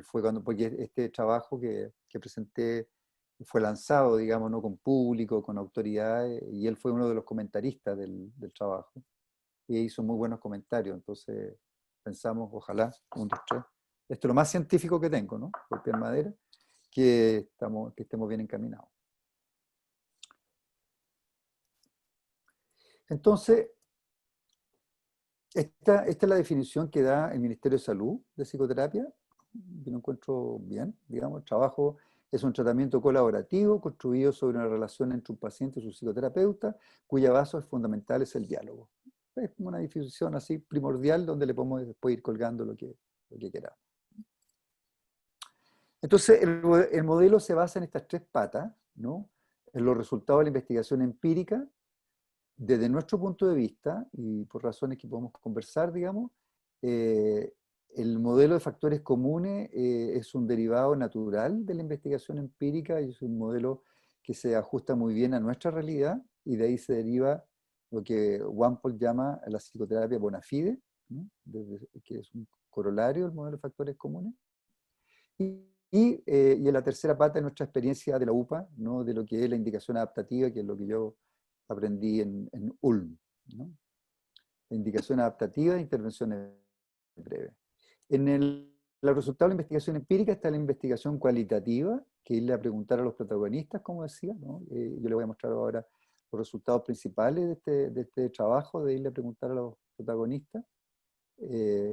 fue porque este trabajo que presenté fue lanzado, digamos, ¿no? Con público, con autoridades, y él fue uno de los comentaristas del trabajo, y hizo muy buenos comentarios, entonces pensamos, ojalá, un, dos, tres, esto es lo más científico que tengo, ¿no? Golpear madera, que estemos bien encaminados. Entonces, esta es la definición que da el Ministerio de Salud de psicoterapia. Yo lo encuentro bien, digamos. El trabajo es un tratamiento colaborativo construido sobre una relación entre un paciente y su psicoterapeuta, cuya base fundamental es el diálogo. Es una definición así primordial donde le podemos después ir colgando lo que queramos. Entonces, el modelo se basa en estas tres patas, ¿no? En los resultados de la investigación empírica, desde nuestro punto de vista, y por razones que podemos conversar, digamos, el modelo de factores comunes es un derivado natural de la investigación empírica y es un modelo que se ajusta muy bien a nuestra realidad, y de ahí se deriva lo que Wampole llama la psicoterapia bona fide, ¿no? Que es un corolario del modelo de factores comunes. Y en la tercera pata de nuestra experiencia de la UPA, ¿no? De lo que es la indicación adaptativa, que es lo que yo aprendí en Ulm, ¿no? La indicación adaptativa de intervenciones breves. Los resultados de la investigación empírica está la investigación cualitativa, que irle a preguntar a los protagonistas, como decía, ¿no? Yo le voy a mostrar ahora los resultados principales de este trabajo, de irle a preguntar a los protagonistas.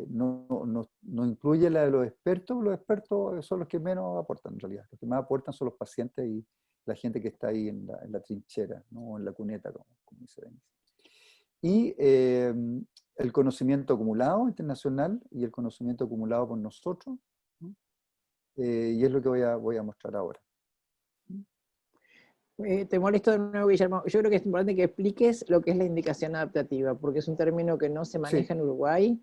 No incluye la de los expertos son los que menos aportan en realidad, los que más aportan son los pacientes y la gente que está ahí en la trinchera, ¿no? En la cuneta, como dice Denise. Y el conocimiento acumulado internacional y el conocimiento acumulado por nosotros, ¿no? Y es lo que voy a mostrar ahora. Te molesto de nuevo, Guillermo. Yo creo que es importante que expliques lo que es la indicación adaptativa, porque es un término que no se maneja en Uruguay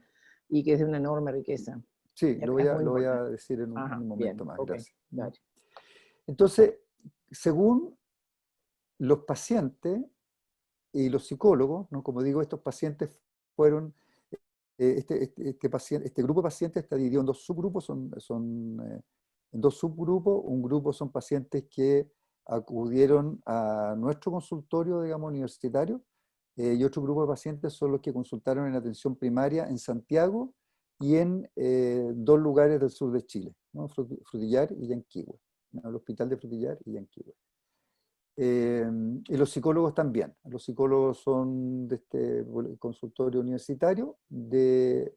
y que es de una enorme riqueza. Sí, lo voy a decir en un momento más, okay, gracias. Dale. Entonces, según los pacientes y los psicólogos, ¿no? Como digo, estos pacientes fueron, este grupo de pacientes está dividido en dos subgrupos, en dos subgrupos. Un grupo son pacientes que acudieron a nuestro consultorio, digamos, universitario, y otro grupo de pacientes son los que consultaron en atención primaria en Santiago y en dos lugares del sur de Chile, ¿no? Frutillar y Yanquihue, ¿no? El hospital de Frutillar y Yanquihue. Y los psicólogos también. Los psicólogos son de este consultorio universitario, de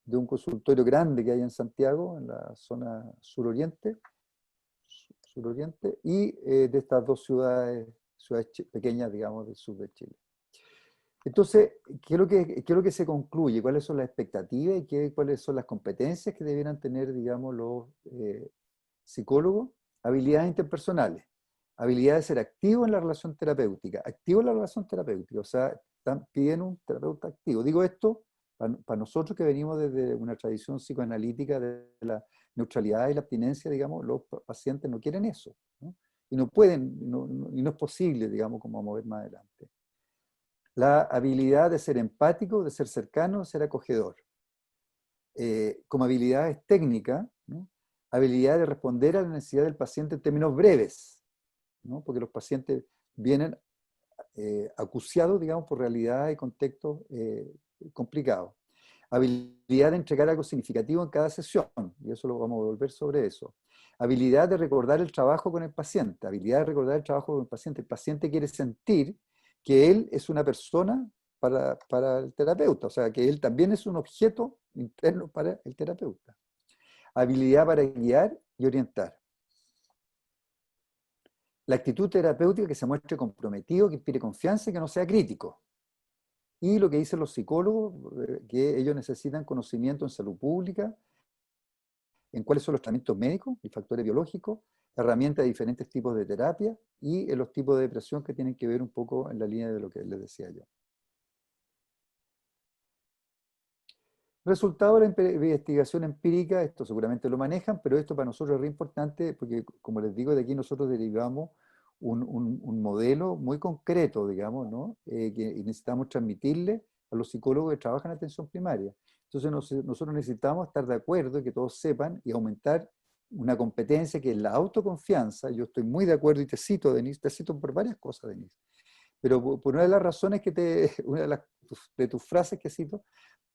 un consultorio grande que hay en Santiago, en la zona suroriente, y de estas dos ciudades pequeñas, digamos, del sur de Chile. Entonces, ¿qué es lo que se concluye? ¿Cuáles son las expectativas y cuáles son las competencias que debieran tener, digamos, los psicólogos? Habilidades interpersonales, habilidad de ser activo en la relación terapéutica, o sea, piden un terapeuta activo. Digo esto para nosotros que venimos desde una tradición psicoanalítica de la neutralidad y la abstinencia, digamos, los pacientes no quieren eso, ¿no? Y no pueden, y no es posible, digamos, como mover más adelante. La habilidad de ser empático, de ser cercano, de ser acogedor. Como habilidades técnicas, ¿no? Habilidad de responder a la necesidad del paciente en términos breves, ¿no? Porque los pacientes vienen acuciados, digamos, por realidades y contextos complicados. Habilidad de entregar algo significativo en cada sesión, y eso lo vamos a volver sobre eso. Habilidad de recordar el trabajo con el paciente, El paciente quiere sentir que él es una persona para el terapeuta, o sea, que él también es un objeto interno para el terapeuta. Habilidad para guiar y orientar. La actitud terapéutica que se muestre comprometido, que inspire confianza y que no sea crítico. Y lo que dicen los psicólogos, que ellos necesitan conocimiento en salud pública, en cuáles son los tratamientos médicos y factores biológicos, herramientas de diferentes tipos de terapia y en los tipos de depresión que tienen que ver un poco en la línea de lo que les decía yo. Resultado de la investigación empírica, esto seguramente lo manejan, pero esto para nosotros es re importante porque, como les digo, de aquí nosotros derivamos un modelo muy concreto, digamos, ¿no? Que necesitamos transmitirle a los psicólogos que trabajan en atención primaria. Entonces nosotros necesitamos estar de acuerdo y que todos sepan y aumentar una competencia que es la autoconfianza. Yo estoy muy de acuerdo y te cito, Denise, te cito por varias cosas, Denise. Pero por una de las razones una de tus frases que cito,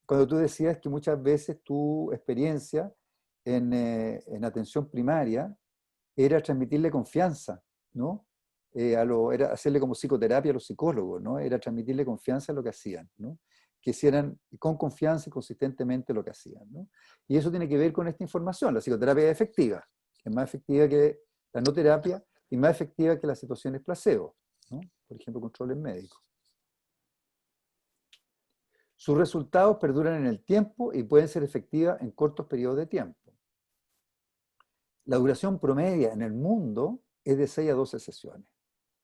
cuando tú decías que muchas veces tu experiencia en atención primaria era transmitirle confianza, ¿no? Era hacerle como psicoterapia a los psicólogos, ¿no? Era transmitirle confianza en lo que hacían, ¿no? Que hicieran con confianza y consistentemente lo que hacían, ¿no? Y eso tiene que ver con esta información. La psicoterapia es efectiva, es más efectiva que la no terapia y más efectiva que las situaciones placebo, ¿no? Por ejemplo, controles médicos. Sus resultados perduran en el tiempo y pueden ser efectivas en cortos periodos de tiempo. La duración promedia en el mundo es de 6 a 12 sesiones,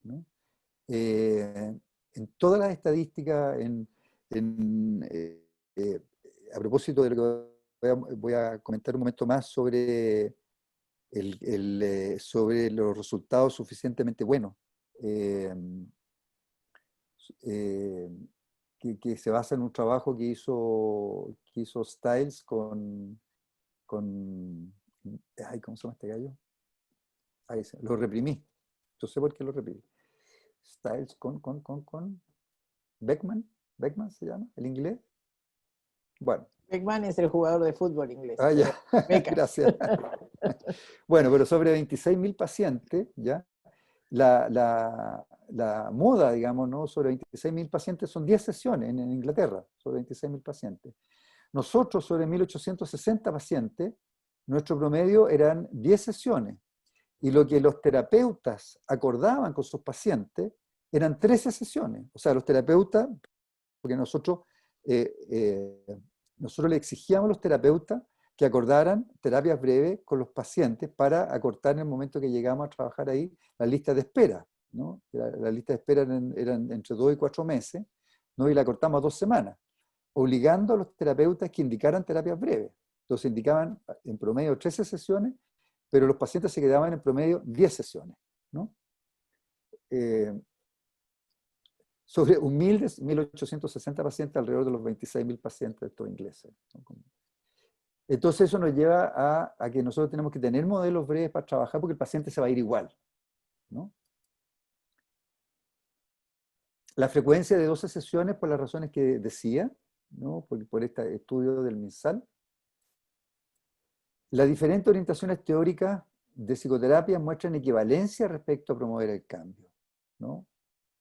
¿no? En todas las estadísticas, a propósito de lo que voy a comentar un momento más sobre, sobre los resultados suficientemente buenos, que se basa en un trabajo que hizo Stiles con ay, ¿cómo se llama este gallo? Ahí lo reprimí. Yo sé por qué lo reprimí. Stiles con Beckman. Beckman se llama, el inglés. Bueno. Beckman es el jugador de fútbol inglés. Ah, ya. Gracias. Bueno, pero sobre 26.000 pacientes, ¿ya? La moda, digamos, ¿no? Sobre 26.000 pacientes son 10 sesiones en Inglaterra, sobre 26.000 pacientes. Nosotros, sobre 1.860 pacientes, nuestro promedio eran 10 sesiones. Y lo que los terapeutas acordaban con sus pacientes eran 13 sesiones. O sea, los terapeutas, porque nosotros le exigíamos a los terapeutas que acordaran terapias breves con los pacientes para acortar en el momento que llegamos a trabajar ahí la lista de espera, ¿no? La lista de espera eran entre 2 y 4 meses, ¿no? Y la cortamos a 2 semanas, obligando a los terapeutas que indicaran terapias breves. Entonces indicaban en promedio 13 sesiones, pero los pacientes se quedaban en promedio 10 sesiones, ¿no? Sobre humildes 1.860 pacientes alrededor de los 26.000 pacientes de estos ingleses, ¿no? Entonces eso nos lleva a que nosotros tenemos que tener modelos breves para trabajar porque el paciente se va a ir igual, ¿no? La frecuencia de 12 sesiones, por las razones que decía, ¿no? Por este estudio del MinSal. Las diferentes orientaciones teóricas de psicoterapia muestran equivalencia respecto a promover el cambio, ¿no?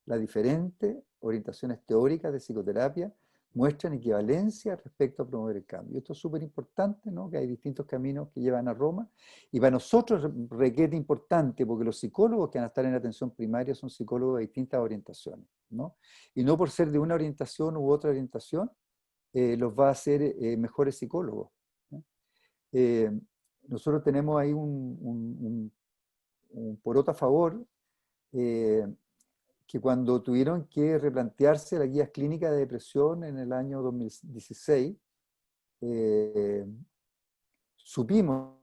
Las diferentes orientaciones teóricas de psicoterapia muestran equivalencia respecto a promover el cambio. Esto es súper importante, ¿no? Que hay distintos caminos que llevan a Roma, y para nosotros requiere importante porque los psicólogos que van a estar en atención primaria son psicólogos de distintas orientaciones, ¿no? Y no por ser de una orientación u otra orientación los va a hacer mejores psicólogos, ¿no? Nosotros tenemos ahí un poroto a favor, que cuando tuvieron que replantearse las guías clínicas de depresión en el año 2016, supimos,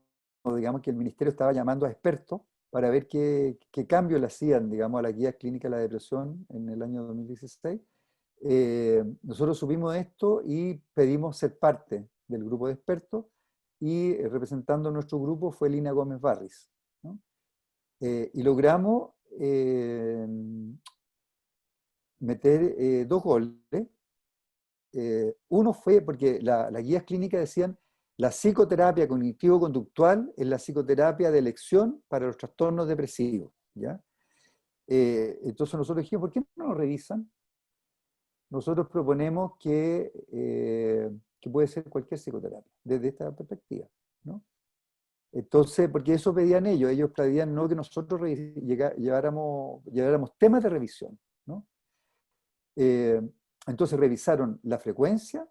digamos, que el ministerio estaba llamando a expertos para ver qué cambio le hacían, digamos, a las guías clínicas de la depresión en el año 2016. Nosotros supimos esto y pedimos ser parte del grupo de expertos, y representando nuestro grupo fue Lina Gómez Barris, ¿no? Y logramos meter 2 goles. Uno fue porque las guías clínicas decían: la psicoterapia cognitivo-conductual es la psicoterapia de elección para los trastornos depresivos, ¿ya? Entonces nosotros dijimos, ¿por qué no nos revisan? Nosotros proponemos que puede ser cualquier psicoterapia, desde esta perspectiva, ¿no? Entonces, porque eso pedían ellos pedían no que nosotros lleváramos temas de revisión, ¿no? Entonces revisaron la frecuencia,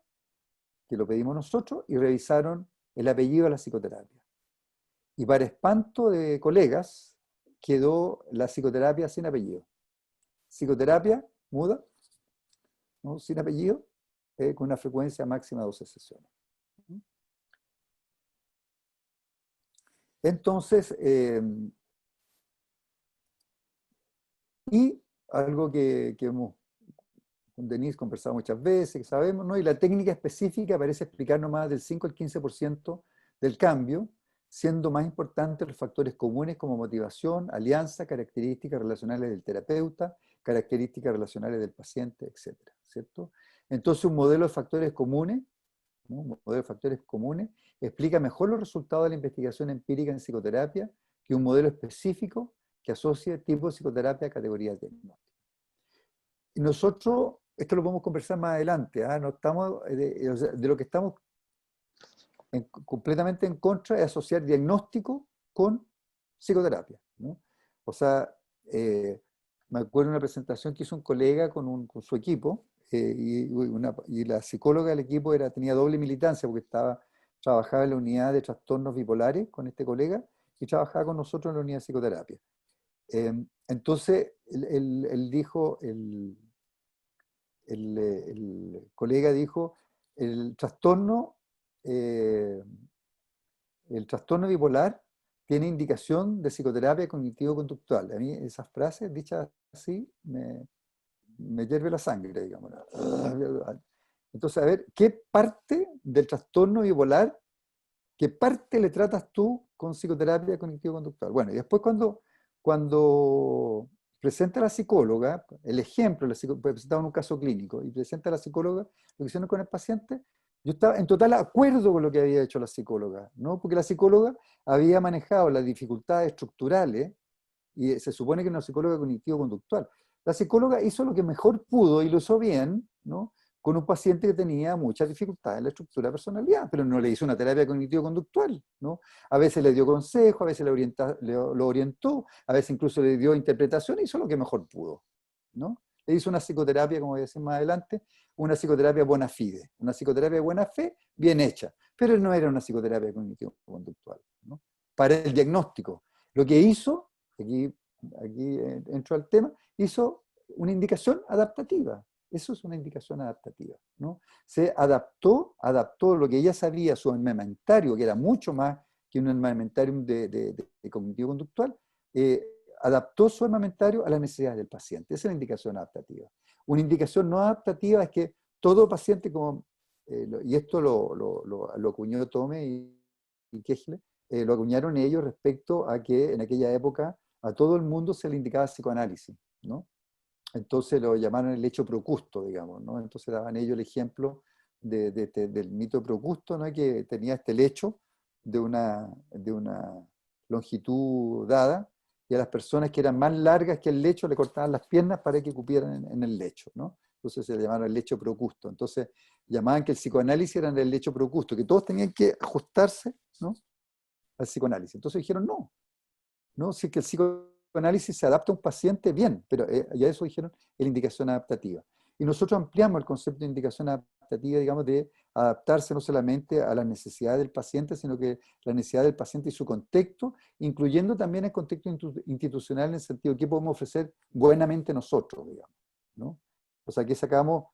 que lo pedimos nosotros, y revisaron el apellido de la psicoterapia. Y para espanto de colegas, quedó la psicoterapia sin apellido. Psicoterapia muda, ¿no? Sin apellido, con una frecuencia máxima de 12 sesiones. Entonces, y algo que hemos con Denise conversado muchas veces, que sabemos, ¿no? Y la técnica específica parece explicar no más del 5 al 15% del cambio, siendo más importantes los factores comunes como motivación, alianza, características relacionales del terapeuta, características relacionales del paciente, etcétera, ¿cierto? Entonces un modelo de factores comunes, ¿no? Un modelo de factores comunes explica mejor los resultados de la investigación empírica en psicoterapia que un modelo específico que asocie tipo de psicoterapia a categorías diagnósticas. Y nosotros, esto lo podemos conversar más adelante, ¿ah? No estamos, de lo que estamos completamente en contra es asociar diagnóstico con psicoterapia, ¿no? O sea, me acuerdo de una presentación que hizo un colega con su equipo, y la psicóloga del equipo tenía doble militancia porque trabajaba en la unidad de trastornos bipolares con este colega y trabajaba con nosotros en la unidad de psicoterapia. Entonces, él dijo, el colega dijo, el trastorno bipolar tiene indicación de psicoterapia cognitivo-conductual. A mí esas frases dichas así me hierve la sangre, digamos. Entonces, a ver, ¿qué parte del trastorno bipolar, qué parte le tratas tú con psicoterapia cognitivo-conductual? Bueno, y después cuando presenta la psicóloga, el ejemplo, presentaba en un caso clínico, y presenta a la psicóloga lo que hicieron con el paciente, yo estaba en total acuerdo con lo que había hecho la psicóloga, ¿no? Porque la psicóloga había manejado las dificultades estructurales, y se supone que es una psicóloga cognitivo-conductual. La psicóloga hizo lo que mejor pudo y lo hizo bien, ¿no? Con un paciente que tenía muchas dificultades en la estructura de personalidad, pero no le hizo una terapia cognitivo-conductual, ¿no? A veces le dio consejo, a veces lo orientó, a veces incluso le dio interpretación y hizo lo que mejor pudo, ¿no? Le hizo una psicoterapia, como voy a decir más adelante, una psicoterapia bona fide, una psicoterapia de buena fe, bien hecha, pero no era una psicoterapia cognitivo-conductual, ¿no? Para el diagnóstico. Lo que hizo, aquí entro al tema, hizo una indicación adaptativa. Eso es una indicación adaptativa, ¿no? Se adaptó lo que ella sabía, su armamentario, que era mucho más que un armamentario de cognitivo-conductual, adaptó su armamentario a las necesidades del paciente. Esa es la indicación adaptativa. Una indicación no adaptativa es que todo paciente, y esto lo acuñó Tome y Kechler, lo acuñaron ellos respecto a que en aquella época a todo el mundo se le indicaba psicoanálisis, ¿no? Entonces lo llamaron el hecho Procusto, digamos, ¿no? Entonces daban ellos el ejemplo del mito de Procusto, ¿no? Que tenía este lecho de una longitud dada, y a las personas que eran más largas que el lecho le cortaban las piernas para que cupieran en el lecho, ¿no? Entonces se llamaron el lecho Procusto. Entonces llamaban que el psicoanálisis era el lecho Procusto, que todos tenían que ajustarse, ¿no?, al psicoanálisis. Entonces dijeron, no, si es que el psicoanálisis se adapta a un paciente, bien, pero ya eso dijeron, es la indicación adaptativa. Y nosotros ampliamos el concepto de indicación adaptativa, digamos, de adaptarse no solamente a las necesidades del paciente, sino que la necesidad del paciente y su contexto, incluyendo también el contexto institucional en el sentido de qué podemos ofrecer buenamente nosotros, digamos, ¿no? O sea, que sacamos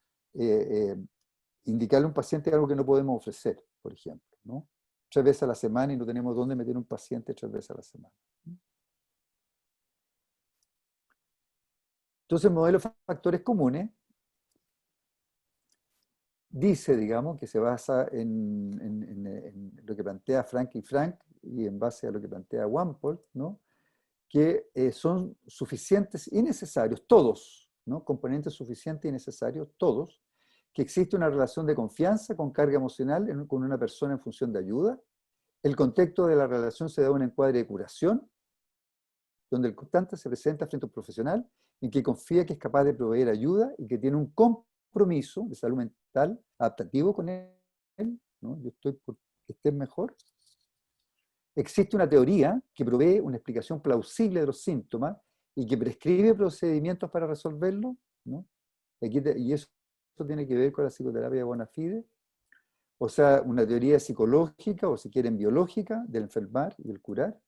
indicarle a un paciente algo que no podemos ofrecer, por ejemplo, ¿no? 3 veces a la semana y no tenemos dónde meter un paciente 3 veces a la semana. Entonces, el modelo de factores comunes dice, digamos, que se basa en lo que plantea Frank y en base a lo que plantea Wampole, ¿no?, que son suficientes y necesarios, todos, ¿no?, componentes suficientes y necesarios, todos, que existe una relación de confianza con carga emocional con una persona en función de ayuda. El contexto de la relación se da un encuadre de curación, donde el constante se presenta frente a un profesional en que confía que es capaz de proveer ayuda y que tiene un compromiso de salud mental adaptativo con él, ¿no? Yo estoy por que estés mejor. Existe una teoría que provee una explicación plausible de los síntomas y que prescribe procedimientos para resolverlos, ¿no? Y eso tiene que ver con la psicoterapia de bona fide. O sea, una teoría psicológica, o si quieren biológica, del enfermar y del curar.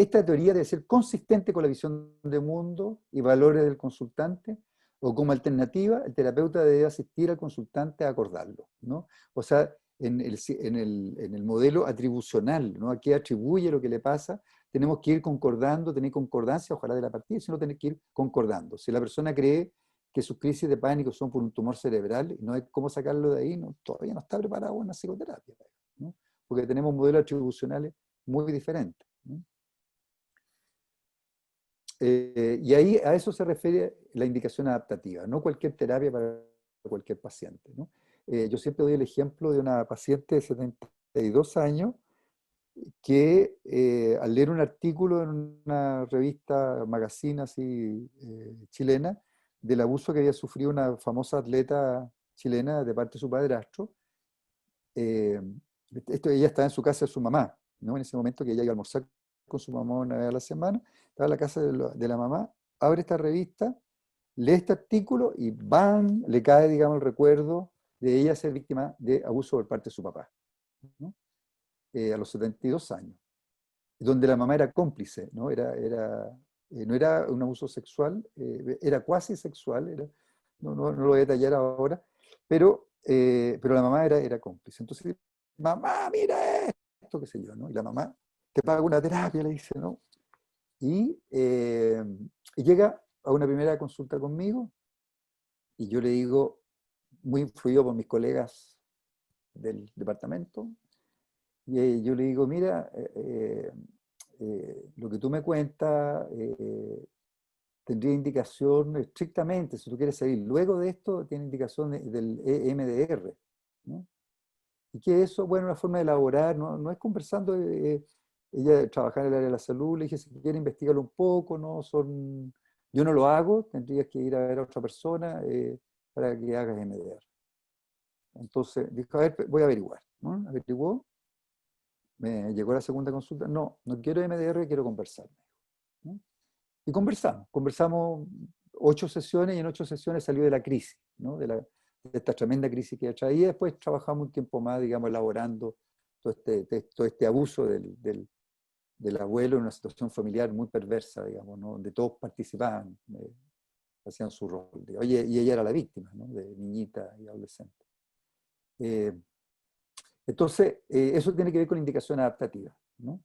esta teoría debe ser consistente con la visión de mundo y valores del consultante, o como alternativa, el terapeuta debe asistir al consultante a acordarlo, ¿no? O sea, en el modelo atribucional, ¿no? ¿A qué atribuye lo que le pasa? Tenemos que ir concordando, tener concordancia, ojalá de la partida, sino tener que ir concordando. Si la persona cree que sus crisis de pánico son por un tumor cerebral y no hay cómo sacarlo de ahí, no, todavía no está preparado una psicoterapia, ¿no? Porque tenemos modelos atribucionales muy diferentes, ¿no? Y ahí a eso se refiere la indicación adaptativa, no cualquier terapia para cualquier paciente, ¿no? Yo siempre doy el ejemplo de una paciente de 72 años que al leer un artículo en una revista, magazine así, chilena, del abuso que había sufrido una famosa atleta chilena de parte de su padrastro, eh, ella estaba en su casa de su mamá, ¿no? En ese momento que ella iba a almorzar con su mamá una vez a la semana, estaba en la casa de la mamá, abre esta revista, lee este artículo y ¡bam! Le cae, digamos, el recuerdo de ella ser víctima de abuso por parte de su papá, ¿no? A los 72 años, donde la mamá era cómplice, ¿no? No era un abuso sexual, era cuasi sexual, no lo voy a detallar ahora, pero la mamá era cómplice. Entonces, mamá, mira esto, qué sé yo, ¿no? Y la mamá te paga una terapia, le dice, ¿no? Y llega a una primera consulta conmigo y yo le digo, muy influido por mis colegas del departamento, y yo le digo, mira, lo que tú me cuentas tendría indicación estrictamente, si tú quieres salir luego de esto, tiene indicación del EMDR, ¿no? ¿Y qué es eso? Bueno, una forma de elaborar, no es conversando, ella trabaja en el área de la salud, le dije, si quiere investigarlo un poco, yo no lo hago, tendrías que ir a ver a otra persona para que hagas EMDR. Entonces, dijo, a ver, voy a averiguar, ¿no? Averiguó, me llegó la segunda consulta, no quiero EMDR, quiero conversar, ¿no? Y conversamos 8 sesiones y en 8 sesiones salió de la crisis, ¿no? De esta tremenda crisis que ella traía. Después trabajamos un tiempo más, digamos, elaborando todo este abuso del abuelo en una situación familiar muy perversa, digamos, ¿no? Donde todos participaban, hacían su rol. Oye, y ella era la víctima, ¿no? De niñita y adolescente. Entonces, eso tiene que ver con la indicación adaptativa, ¿no?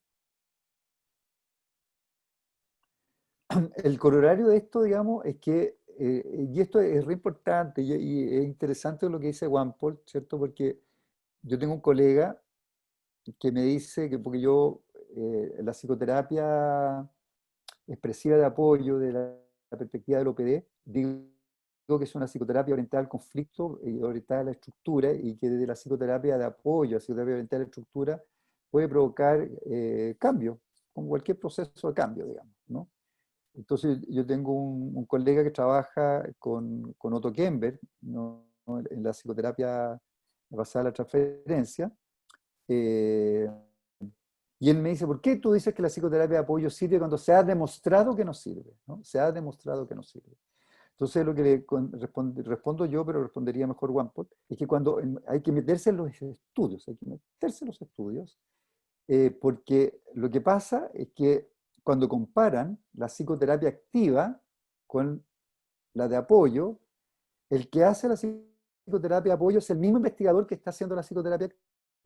El corolario de esto, digamos, es que, y esto es re importante y es interesante lo que dice Juan Paul, ¿cierto? Porque yo tengo un colega que me dice que porque yo, la psicoterapia expresiva de apoyo de la perspectiva del OPD, digo que es una psicoterapia orientada al conflicto y orientada a la estructura, y que desde la psicoterapia de apoyo, la psicoterapia orientada a la estructura, puede provocar cambio, como cualquier proceso de cambio, digamos, ¿no? Entonces yo tengo un colega que trabaja con Otto Kemper, ¿no? En la psicoterapia basada en la transferencia, eh, y él me dice, ¿por qué tú dices que la psicoterapia de apoyo sirve cuando se ha demostrado que no sirve, ¿no? Se ha demostrado que no sirve. Entonces lo que respondo yo, pero respondería mejor Wampot, es que cuando hay que meterse en los estudios, porque lo que pasa es que cuando comparan la psicoterapia activa con la de apoyo, el que hace la psicoterapia de apoyo es el mismo investigador que está haciendo la psicoterapia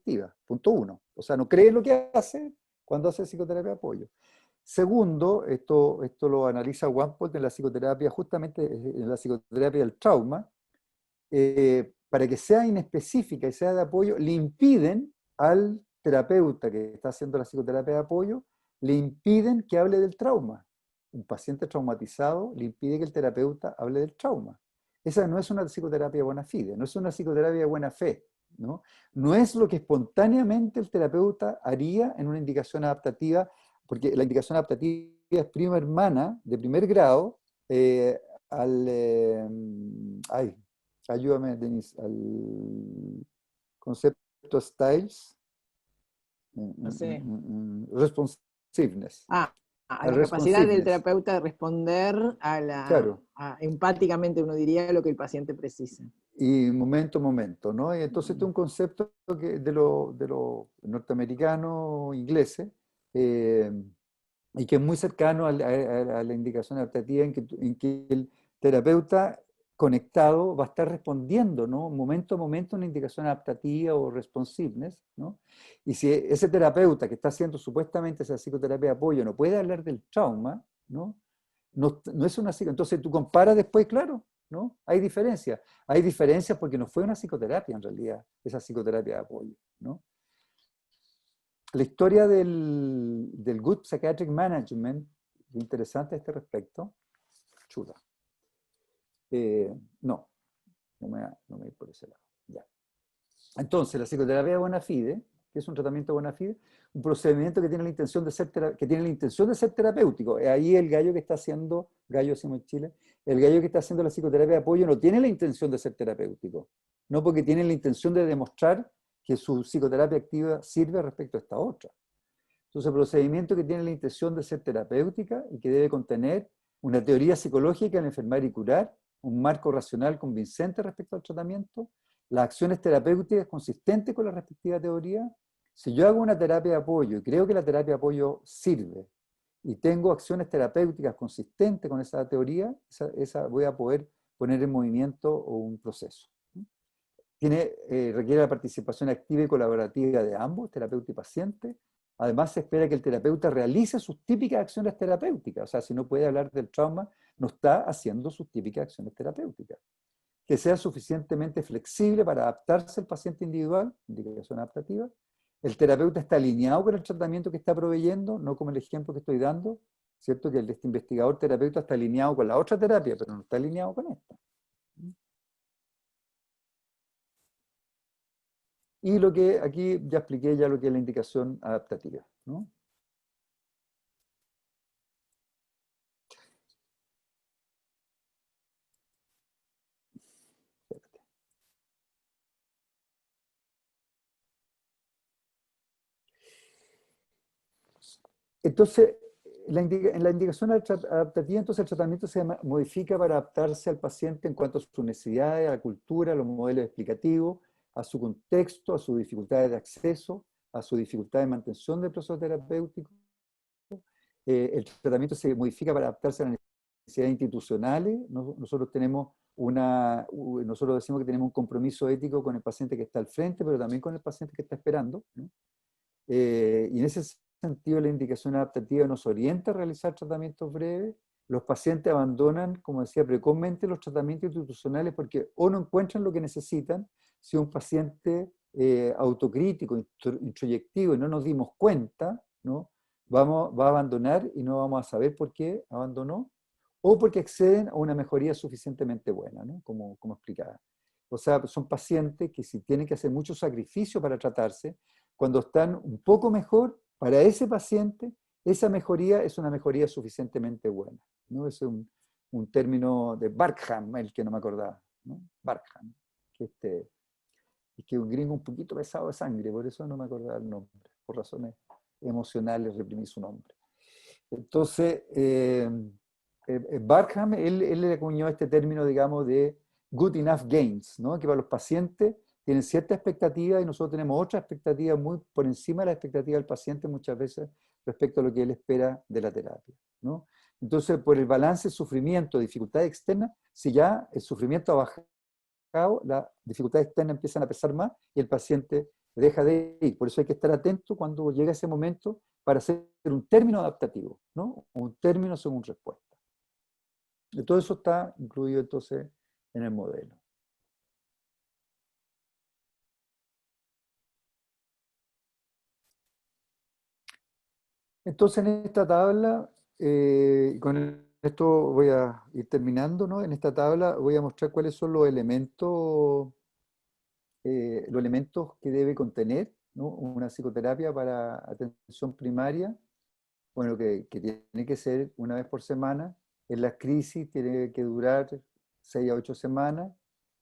activa, punto uno. O sea, no cree en lo que hace cuando hace psicoterapia de apoyo. Segundo, esto lo analiza Wampot en la psicoterapia, justamente en la psicoterapia del trauma, para que sea inespecífica y sea de apoyo, le impiden al terapeuta que está haciendo la psicoterapia de apoyo, le impiden que hable del trauma. Un paciente traumatizado le impide que el terapeuta hable del trauma. Esa no es una psicoterapia bona fide, no es una psicoterapia de buena fe, ¿no? No es lo que espontáneamente el terapeuta haría en una indicación adaptativa, porque la indicación adaptativa es prima hermana de primer grado ayúdame, Denise, al concepto Styles, No sé. responsiveness. A Al la capacidad del responsiveness, terapeuta de responder claro. empáticamente, uno diría, lo que el paciente precisa. Y momento, ¿no? Y entonces este es un concepto de los norteamericanos, ingleses, y que es muy cercano a la indicación adaptativa en que el terapeuta conectado va a estar respondiendo, ¿no? Momento a momento una indicación adaptativa o responsiveness, ¿no? Y si ese terapeuta que está haciendo supuestamente esa psicoterapia de apoyo no puede hablar del trauma, ¿no? No es una psicoterapia. Entonces tú comparas después, claro, ¿no? Hay diferencias. Hay diferencias porque no fue una psicoterapia en realidad, esa psicoterapia de apoyo, ¿no? La historia del Good Psychiatric Management, interesante a este respecto, chula. No, no me voy a ir por ese lado. Ya. Entonces, la psicoterapia de bona fide, que es un tratamiento de bona fide, un procedimiento que tiene la intención de ser, terapéutico. Ahí el gallo que está haciendo, gallo decimos en Chile, el gallo que está haciendo la psicoterapia de apoyo no tiene la intención de ser terapéutico, no porque tiene la intención de demostrar que su psicoterapia activa sirve respecto a esta otra. Entonces, el procedimiento que tiene la intención de ser terapéutica y que debe contener una teoría psicológica en enfermar y curar, un marco racional convincente respecto al tratamiento, las acciones terapéuticas consistentes con la respectiva teoría. Si yo hago una terapia de apoyo y creo que la terapia de apoyo sirve y tengo acciones terapéuticas consistentes con esa teoría, esa voy a poder poner en movimiento un proceso. Requiere la participación activa y colaborativa de ambos, terapeuta y paciente. Además, se espera que el terapeuta realice sus típicas acciones terapéuticas. O sea, si no puede hablar del trauma, no está haciendo sus típicas acciones terapéuticas. Que sea suficientemente flexible para adaptarse al paciente individual, indicación adaptativa. El terapeuta está alineado con el tratamiento que está proveyendo, no como el ejemplo que estoy dando, ¿cierto? Que este investigador terapeuta está alineado con la otra terapia, pero no está alineado con esta. Y lo que aquí ya expliqué ya lo que es la indicación adaptativa, ¿no? Entonces, en la indicación adaptativa, entonces el tratamiento se modifica para adaptarse al paciente en cuanto a sus necesidades, a la cultura, a los modelos explicativos, a su contexto, a sus dificultades de acceso, a su dificultad de mantención del proceso terapéutico. El tratamiento se modifica para adaptarse a las necesidades institucionales. Nosotros decimos que tenemos un compromiso ético con el paciente que está al frente, pero también con el paciente que está esperando, ¿no? Y en ese sentido, la indicación adaptativa nos orienta a realizar tratamientos breves. Los pacientes abandonan, como decía, precozmente los tratamientos institucionales porque o no encuentran lo que necesitan. Si un paciente autocrítico, introyectivo y no nos dimos cuenta, ¿no? Va a abandonar y no vamos a saber por qué abandonó, o porque acceden a una mejoría suficientemente buena, ¿no? Como explicaba. O sea, son pacientes que si tienen que hacer mucho sacrificio para tratarse, cuando están un poco mejor, para ese paciente, esa mejoría es una mejoría suficientemente buena, ¿no? Es un término de Barkham, el que no me acordaba, ¿no? Barkham, es que un gringo un poquito pesado de sangre, por eso no me acordaba el nombre, por razones emocionales reprimí su nombre. Entonces, Barkham, él le acuñó este término, digamos, de good enough gains, ¿no? Que para los pacientes tienen cierta expectativa y nosotros tenemos otra expectativa muy por encima de la expectativa del paciente muchas veces respecto a lo que él espera de la terapia, ¿no? Entonces, por el balance sufrimiento, dificultad externa, si ya el sufrimiento ha bajado, las dificultades externas empiezan a pesar más y el paciente deja de ir. Por eso hay que estar atento cuando llega ese momento para hacer un término adaptativo, ¿no? Un término según respuesta. Y todo eso está incluido entonces en el modelo. Entonces, en esta tabla, con esto voy a ir terminando, ¿no? En esta tabla voy a mostrar cuáles son los elementos que debe contener, ¿no? Una psicoterapia para atención primaria, bueno, que tiene que ser una vez por semana. En las crisis tiene que durar 6 a 8 semanas.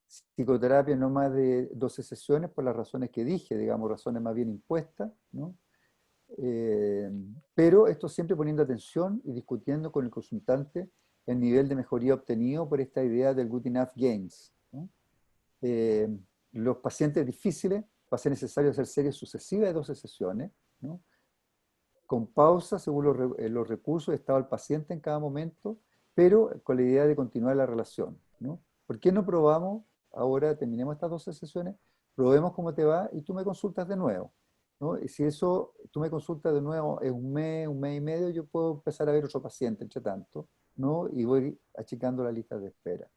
Psicoterapia no más de 12 sesiones por las razones que dije, digamos, razones más bien impuestas, ¿no? Pero esto siempre poniendo atención y discutiendo con el consultante el nivel de mejoría obtenido por esta idea del good enough gains, ¿no? Los pacientes difíciles va a ser necesario hacer series sucesivas de 12 sesiones, ¿no? con pausa según los recursos, estado del paciente en cada momento, pero con la idea de continuar la relación, ¿no? ¿Por qué no probamos, ahora terminemos estas 12 sesiones, probemos cómo te va y tú me consultas de nuevo, ¿no? Y si eso, tú me consultas de nuevo en un mes y medio, yo puedo empezar a ver otro paciente entre tanto, ¿no? Y voy achicando la lista de espera.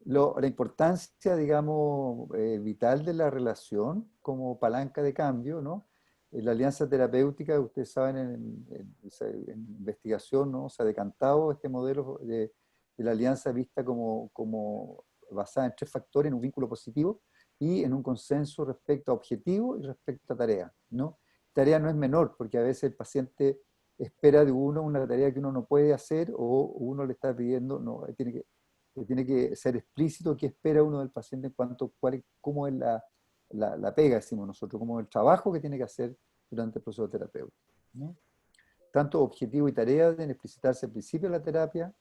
La importancia, digamos, vital de la relación como palanca de cambio, ¿no? La alianza terapéutica, ustedes saben, en investigación, ¿no? Se ha decantado este modelo de la alianza vista como basada en 3 factores, en un vínculo positivo y en un consenso respecto a objetivo y respecto a tarea, ¿no? Tarea no es menor, porque a veces el paciente espera de uno una tarea que uno no puede hacer o uno le está pidiendo, no, tiene que ser explícito qué espera uno del paciente en cuanto a cómo es la pega, decimos nosotros, cómo es el trabajo que tiene que hacer durante el proceso terapéutico, ¿no? Tanto objetivo y tarea deben explicitarse al principio de la terapia.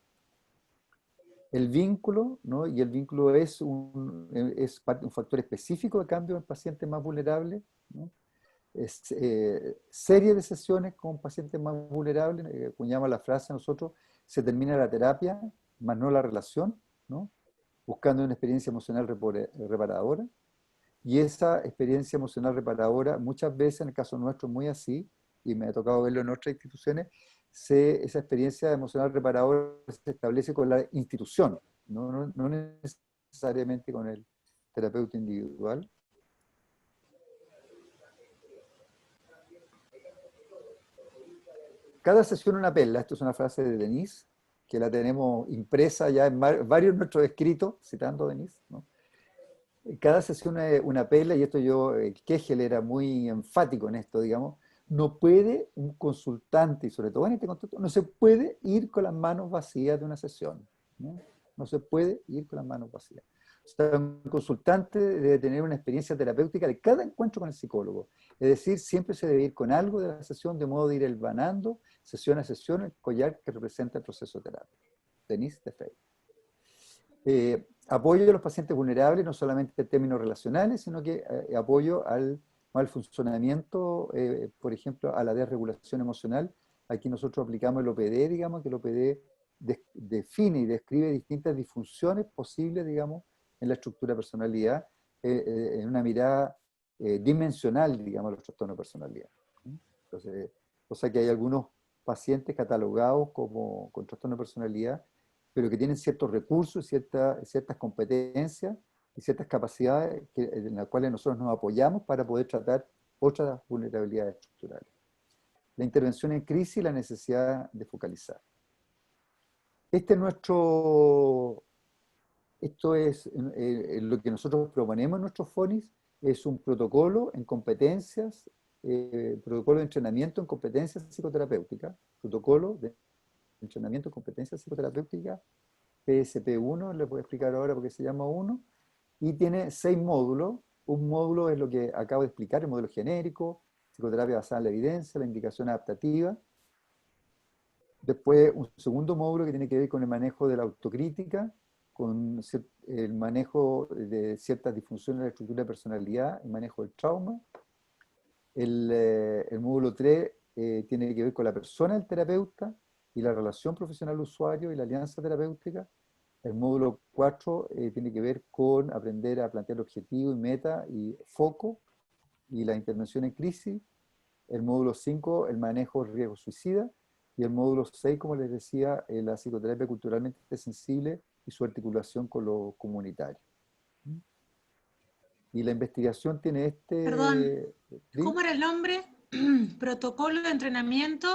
El vínculo, ¿no? Y el vínculo es un factor específico de cambio en pacientes más vulnerables, ¿no? Serie de sesiones con pacientes más vulnerables, acuñamos la frase nosotros, se termina la terapia, más no la relación, ¿no? Buscando una experiencia emocional reparadora. Y esa experiencia emocional reparadora, muchas veces, en el caso nuestro, muy así, y me ha tocado verlo en otras instituciones, esa experiencia emocional reparadora se establece con la institución, no necesariamente con el terapeuta individual. Cada sesión una perla, esto es una frase de Denise, que la tenemos impresa ya en varios de nuestros escritos, citando a Denise, ¿no? Cada sesión es una perla, y esto Kegel era muy enfático en esto, digamos, no puede un consultante, y sobre todo en este contexto, no se puede ir con las manos vacías de una sesión, ¿no? No se puede ir con las manos vacías. O sea, un consultante debe tener una experiencia terapéutica de cada encuentro con el psicólogo. Es decir, siempre se debe ir con algo de la sesión, de modo de ir hilvanando, sesión a sesión, el collar que representa el proceso de terapia. Denise Defey. Apoyo a los pacientes vulnerables, no solamente en términos relacionales, sino que apoyo al funcionamiento, por ejemplo, a la desregulación emocional. Aquí nosotros aplicamos el OPD, digamos, que el OPD define y describe distintas disfunciones posibles, digamos, en la estructura de personalidad, en una mirada dimensional, digamos, de los trastornos de personalidad. Entonces, o sea que hay algunos pacientes catalogados como con trastorno de personalidad, pero que tienen ciertos recursos, ciertas competencias y ciertas capacidades en las cuales nosotros nos apoyamos para poder tratar otras vulnerabilidades estructurales. La intervención en crisis y la necesidad de focalizar. Esto es lo que nosotros proponemos en nuestros FONIS, es un protocolo en competencias, protocolo de entrenamiento en competencias psicoterapéuticas, protocolo de entrenamiento en competencias psicoterapéuticas, PSP1, le voy a explicar ahora porque se llama 1, y tiene 6 módulos. Un módulo es lo que acabo de explicar, el modelo genérico, psicoterapia basada en la evidencia, la indicación adaptativa. Después, un segundo módulo que tiene que ver con el manejo de la autocrítica, con el manejo de ciertas disfunciones de la estructura de personalidad, el manejo del trauma. El módulo 3 tiene que ver con la persona del terapeuta y la relación profesional-usuario y la alianza terapéutica. El módulo 4 tiene que ver con aprender a plantear objetivo y meta y foco y la intervención en crisis. El módulo 5, el manejo del riesgo suicida. Y el módulo 6, como les decía, la psicoterapia culturalmente sensible y su articulación con lo comunitario. Y la investigación tiene Perdón, ¿sí? ¿Cómo era el nombre? Protocolo de entrenamiento.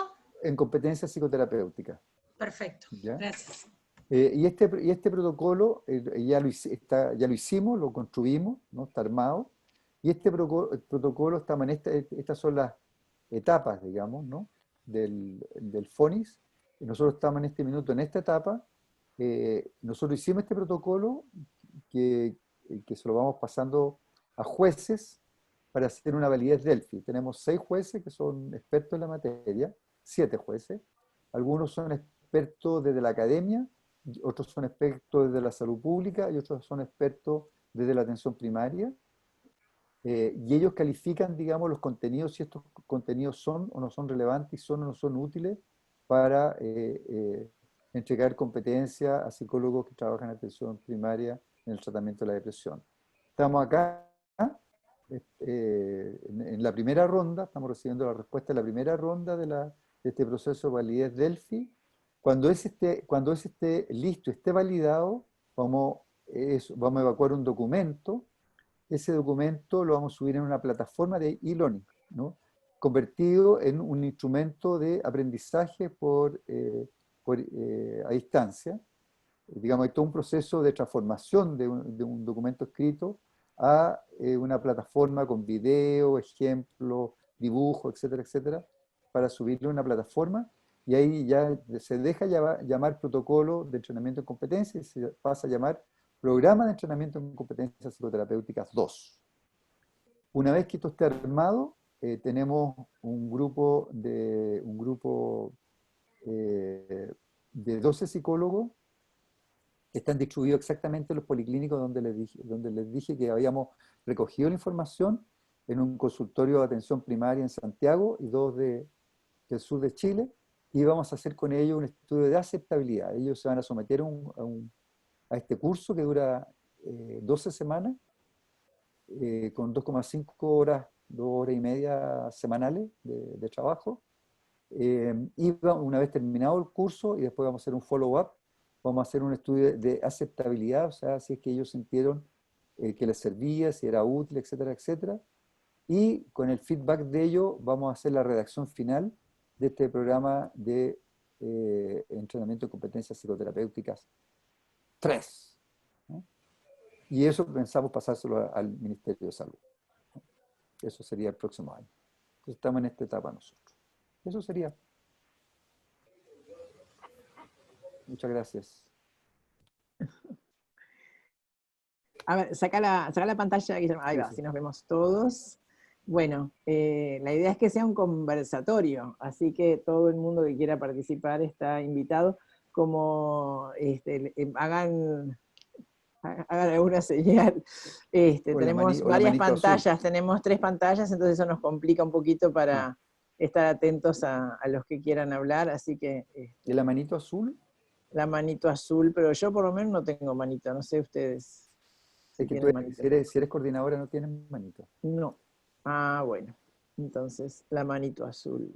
En competencia psicoterapéutica. Perfecto, ¿Ya? gracias. Y este protocolo ya lo hicimos, lo construimos, ¿no? Está armado. Y este protocolo estamos estas son las etapas, digamos, ¿no? del FONIS. Y nosotros estamos en este minuto en esta etapa. Nosotros hicimos este protocolo que se lo vamos pasando a jueces para hacer una validez Delphi. Tenemos 6 jueces que son expertos en la materia, 7 jueces. Algunos son expertos desde la academia, otros son expertos desde la salud pública y otros son expertos desde la atención primaria. y ellos califican, digamos, los contenidos, si estos contenidos son o no son relevantes, y son o no son útiles para entregar competencia a psicólogos que trabajan en atención primaria en el tratamiento de la depresión. Estamos acá en la primera ronda, estamos recibiendo la respuesta de la primera ronda de este proceso de validez Delphi. Cuando ese esté listo, esté validado, vamos a evacuar un documento. Ese documento lo vamos a subir en una plataforma de e-learning, ¿no? Convertido en un instrumento de aprendizaje a distancia. Digamos, hay todo un proceso de transformación de un documento escrito a una plataforma con video, ejemplo, dibujo, etcétera, etcétera, para subirlo a una plataforma, y ahí ya se deja llamar protocolo de entrenamiento en competencias y se pasa a llamar programa de entrenamiento en competencias psicoterapéuticas 2. Una vez que esto esté armado, tenemos un grupo de 12 psicólogos que están distribuidos exactamente en los policlínicos donde les dije que habíamos recogido la información, en un consultorio de atención primaria en Santiago y 2 del sur de Chile, y vamos a hacer con ellos un estudio de aceptabilidad. Ellos se van a someter a este curso que dura 12 semanas, con 2,5 horas, 2 horas y media semanales de trabajo. Y una vez terminado el curso, y después vamos a hacer un follow-up, vamos a hacer un estudio de aceptabilidad, o sea, si es que ellos sintieron que les servía, si era útil, etcétera, etcétera. Y con el feedback de ello vamos a hacer la redacción final de este programa de entrenamiento de competencias psicoterapéuticas 3. ¿No? Y eso pensamos pasárselo al Ministerio de Salud, ¿no? Eso sería el próximo año. Entonces estamos en esta etapa nosotros. Eso sería. Muchas gracias. A ver, saca la pantalla, Guillermo. Ahí va, Sí. así nos vemos todos. Bueno, la idea es que sea un conversatorio, así que todo el mundo que quiera participar está invitado. Como hagan alguna señal. Tenemos varias pantallas, azul. Tenemos 3 pantallas, entonces eso nos complica un poquito para estar atentos a los que quieran hablar, así que... ¿Y la manito azul? La manito azul, pero yo por lo menos no tengo manito, no sé ustedes. Si, si eres coordinadora no tienes manito. No. Ah, bueno. Entonces, la manito azul.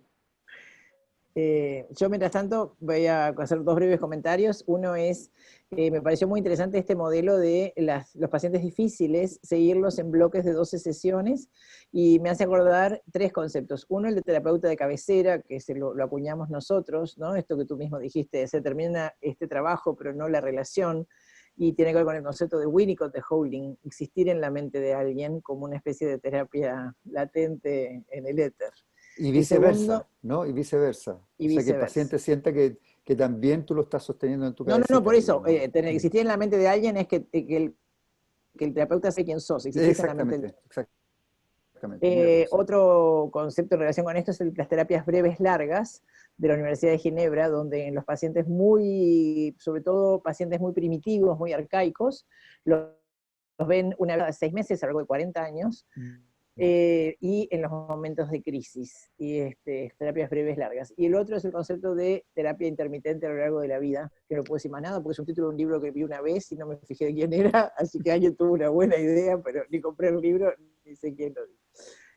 Yo, mientras tanto, voy a hacer 2 breves comentarios. Uno es, me pareció muy interesante este modelo de los pacientes difíciles, seguirlos en bloques de 12 sesiones, y me hace acordar 3 conceptos. Uno, el de terapeuta de cabecera, que lo acuñamos nosotros, ¿no? Esto que tú mismo dijiste, se termina este trabajo, pero no la relación, y tiene que ver con el concepto de Winnicott de Howling, existir en la mente de alguien como una especie de terapia latente en el éter. Y viceversa, ¿no? Y viceversa. Y o sea, que el paciente sienta que también tú lo estás sosteniendo en tu cabeza. No, por eso, existir en la mente de alguien es que el terapeuta sé quién sos. Exactamente, exactamente. Otro concepto en relación con esto es las terapias breves largas de la Universidad de Ginebra, donde en los pacientes sobre todo pacientes muy primitivos, muy arcaicos, los ven una vez cada 6 meses, a lo largo de 40 años, y en los momentos de crisis, y terapias breves largas. Y el otro es el concepto de terapia intermitente a lo largo de la vida, que no puedo decir más nada, porque es un título de un libro que vi una vez y no me fijé de quién era, así que alguien tuvo una buena idea, pero ni compré el libro, ni sé quién lo dijo.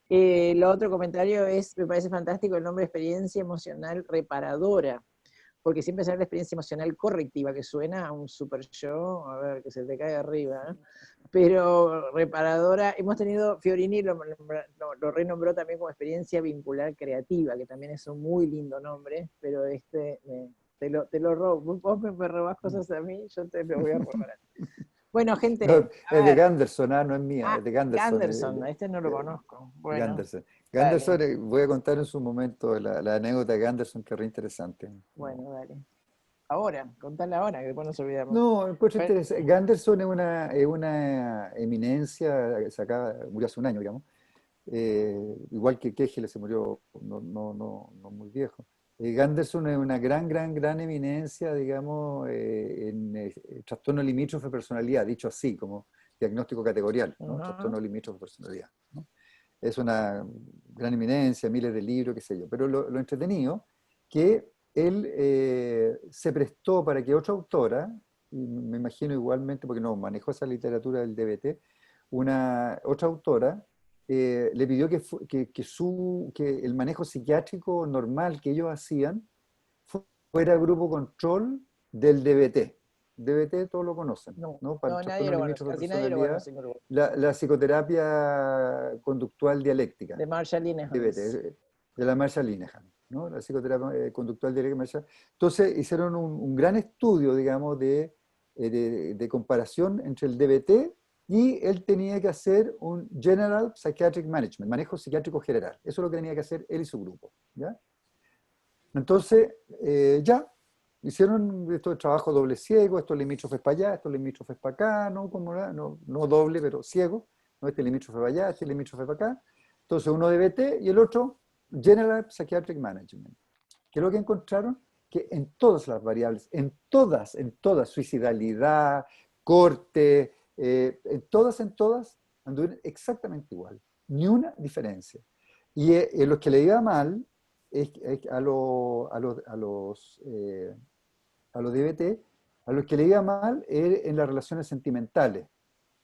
El otro comentario es, me parece fantástico el nombre experiencia emocional reparadora, porque siempre sale la experiencia emocional correctiva, que suena a un super yo, a ver, que se te cae arriba, ¿eh? Pero reparadora, hemos tenido, Fiorini lo renombró también como experiencia vincular creativa, que también es un muy lindo nombre, pero te lo robo, vos me robás cosas a mí, yo te lo voy a robar a ti. Bueno, gente... No, es de Ganderson, no es mía, es de Ganderson. Ganderson, no lo conozco. Bueno, Ganderson, voy a contar en su momento la anécdota de Ganderson, que es re interesante. Bueno, dale. Ahora, contala ahora, que después nos olvidamos. No, pues Ganderson es una eminencia, murió hace un año, digamos. Igual que Kegel, se murió no muy viejo. Ganderson es una gran eminencia, digamos, en trastorno limítrofe de personalidad, dicho así, como diagnóstico categorial, ¿no? Ajá. Trastorno limítrofe de personalidad, ¿no? Es una gran eminencia, miles de libros, qué sé yo. Pero lo entretenido, que él se prestó para que otra autora, y me imagino igualmente, porque no manejó esa literatura del DBT, otra autora le pidió que el manejo psiquiátrico normal que ellos hacían fuera grupo control del DBT. DBT todos lo conocen, ¿no? Para el nadie trastorno lo conoce, limítrofe de casi nadie lo personalidad, conoce. Pero la psicoterapia conductual dialéctica, de Marshall Linehan. DBT, de la Marshall Linehan, ¿no? La psicoterapia conductual dialéctica Marshall. Entonces hicieron un gran estudio, digamos, de comparación entre el DBT y él tenía que hacer un General Psychiatric Management, manejo psiquiátrico general. Eso es lo que tenía que hacer él y su grupo, ¿ya? Entonces, hicieron estos trabajos doble ciego, estos limítrofes para allá, estos limítrofes para acá, no doble, pero ciego, ¿no? Este limítrofe para allá, este limítrofe para acá. Entonces, uno DBT y el otro General Psychiatric Management. ¿Qué es lo que encontraron? Que en todas las variables, en todas, suicidalidad, corte, en todas, anduvieron exactamente igual. Ni una diferencia. Y los que le iba mal, a los DBT, a los que le iba mal es en las relaciones sentimentales.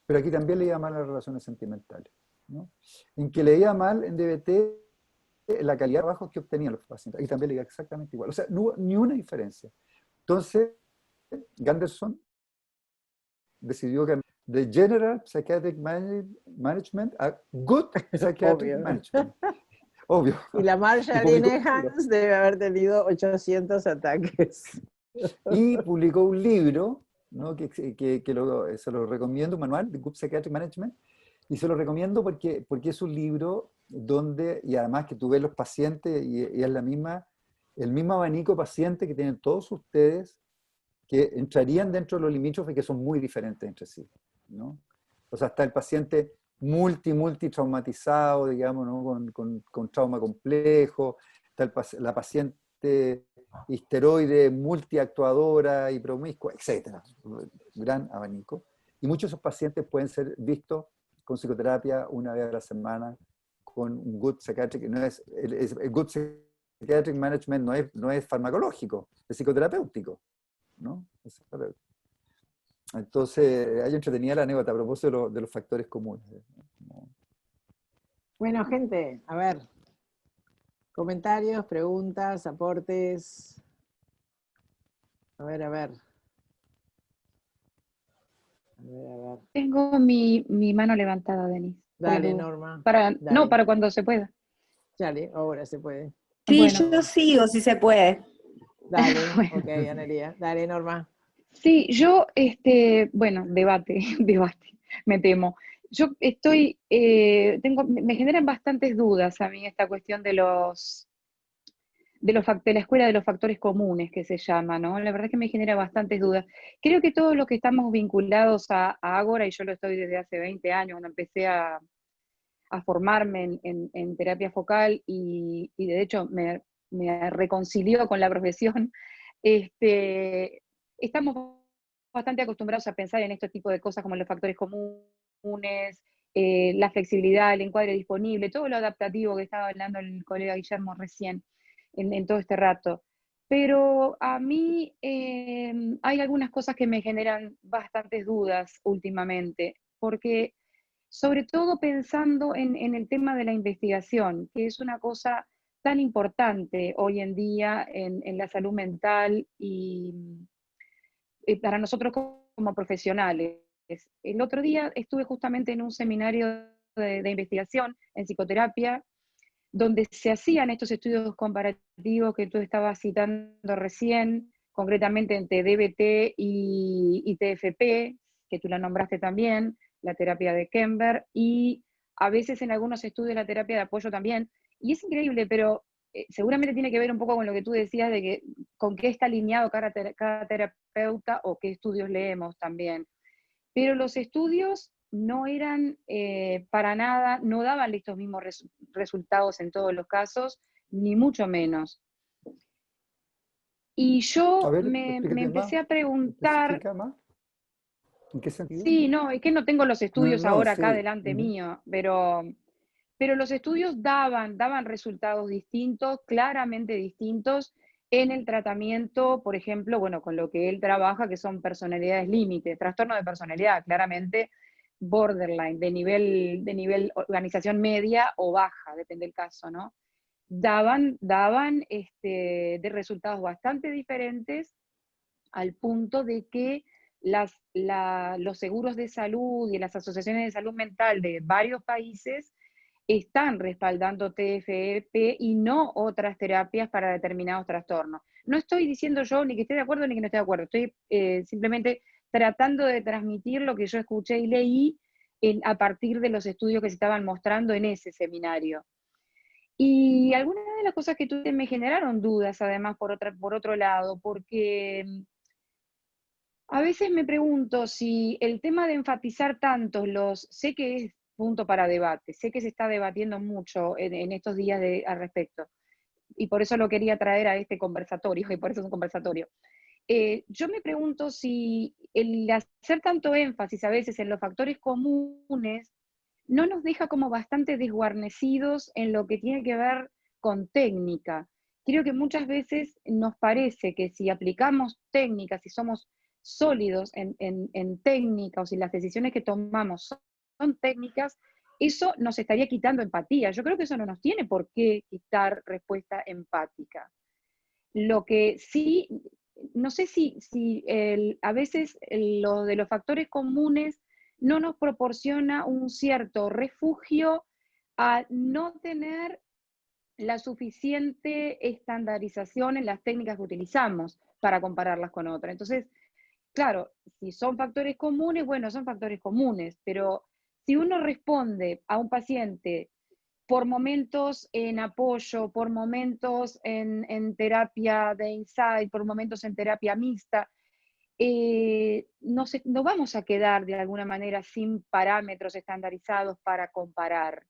Pero aquí también le iba mal a las relaciones sentimentales, ¿no? En que le iba mal en DBT la calidad de trabajo que obtenían los pacientes. Aquí también le iba exactamente igual. O sea, no hubo ni una diferencia. Entonces, Gunderson decidió cambiar de General Psychiatric Management a Good Psychiatric Obvio. Management. Obvio. Y la Marshall Linehan debe haber tenido 800 ataques. Y publicó un libro, ¿no? Se lo recomiendo, un manual de Good Psychiatric Management, y se lo recomiendo porque es un libro donde, y además que tú ves los pacientes y es el mismo abanico paciente que tienen todos ustedes, que entrarían dentro de los limítrofes que son muy diferentes entre sí, ¿no? O sea, está el paciente multi traumatizado, digamos, ¿no? con trauma complejo, está la paciente histeroide, multiactuadora y promiscua, etc. Gran abanico. Y muchos de esos pacientes pueden ser vistos con psicoterapia una vez a la semana, con un good psychiatric, el good psychiatric management no es farmacológico, es psicoterapéutico, ¿no? Entonces, hay entretenida la anécdota a propósito de los factores comunes. Bueno, gente, a ver. Comentarios, preguntas, aportes. A ver. Tengo mi mano levantada, Denise. Dale, Norma. Dale. No, para cuando se pueda. Dale, ahora se puede. Sí, bueno. Yo sigo si se puede. Dale, bueno. Ok, Analia. Dale, Norma. Sí, yo, debate, me temo. Yo estoy, me generan bastantes dudas a mí esta cuestión de la escuela de los factores comunes que se llama, ¿no? La verdad es que me genera bastantes dudas. Creo que todos los que estamos vinculados a Ágora, y yo lo estoy desde hace 20 años, cuando empecé a formarme en terapia focal y de hecho me reconcilió con la profesión, estamos bastante acostumbrados a pensar en este tipo de cosas como los factores comunes, la flexibilidad, el encuadre disponible, todo lo adaptativo que estaba hablando el colega Guillermo recién en todo este rato. Pero a mí hay algunas cosas que me generan bastantes dudas últimamente, porque sobre todo pensando en el tema de la investigación, que es una cosa tan importante hoy en día en la salud mental y para nosotros como profesionales. El otro día estuve justamente en un seminario de investigación en psicoterapia, donde se hacían estos estudios comparativos que tú estabas citando recién, concretamente entre DBT y TFP, que tú la nombraste también, la terapia de Kember, y a veces en algunos estudios la terapia de apoyo también. Y es increíble, pero seguramente tiene que ver un poco con lo que tú decías de que con qué está alineado cada terapeuta o qué estudios leemos también. Pero los estudios no eran para nada, no daban estos mismos resultados en todos los casos, ni mucho menos. Y yo me empecé a preguntar... ¿En qué sentido? Sí, no, es que no tengo los estudios No, ahora acá sí. delante mío, pero los estudios daban resultados distintos, claramente distintos, en el tratamiento, por ejemplo, bueno, con lo que él trabaja, que son personalidades límites, trastorno de personalidad, claramente borderline, de nivel organización media o baja, depende del caso, ¿no? Daban de resultados bastante diferentes al punto de que los seguros de salud y las asociaciones de salud mental de varios países están respaldando TFP y no otras terapias para determinados trastornos. No estoy diciendo yo ni que esté de acuerdo ni que no esté de acuerdo, estoy simplemente tratando de transmitir lo que yo escuché y leí a partir de los estudios que se estaban mostrando en ese seminario. Y algunas de las cosas que tú me generaron dudas, además, por otro lado, porque a veces me pregunto si el tema de enfatizar tanto sé que es punto para debate, sé que se está debatiendo mucho en estos días al respecto, y por eso lo quería traer a este conversatorio, y por eso es un conversatorio. Yo me pregunto si el hacer tanto énfasis a veces en los factores comunes no nos deja como bastante desguarnecidos en lo que tiene que ver con técnica. Creo que muchas veces nos parece que si aplicamos técnicas, si somos sólidos en técnica o si las decisiones que tomamos son técnicas, eso nos estaría quitando empatía. Yo creo que eso no nos tiene por qué quitar respuesta empática. Lo que sí, no sé si a veces lo de los factores comunes no nos proporciona un cierto refugio a no tener la suficiente estandarización en las técnicas que utilizamos para compararlas con otras. Entonces, claro, si son factores comunes, bueno, son factores comunes, pero si uno responde a un paciente por momentos en apoyo, por momentos en terapia de insight, por momentos en terapia mixta, no vamos a quedar de alguna manera sin parámetros estandarizados para comparar.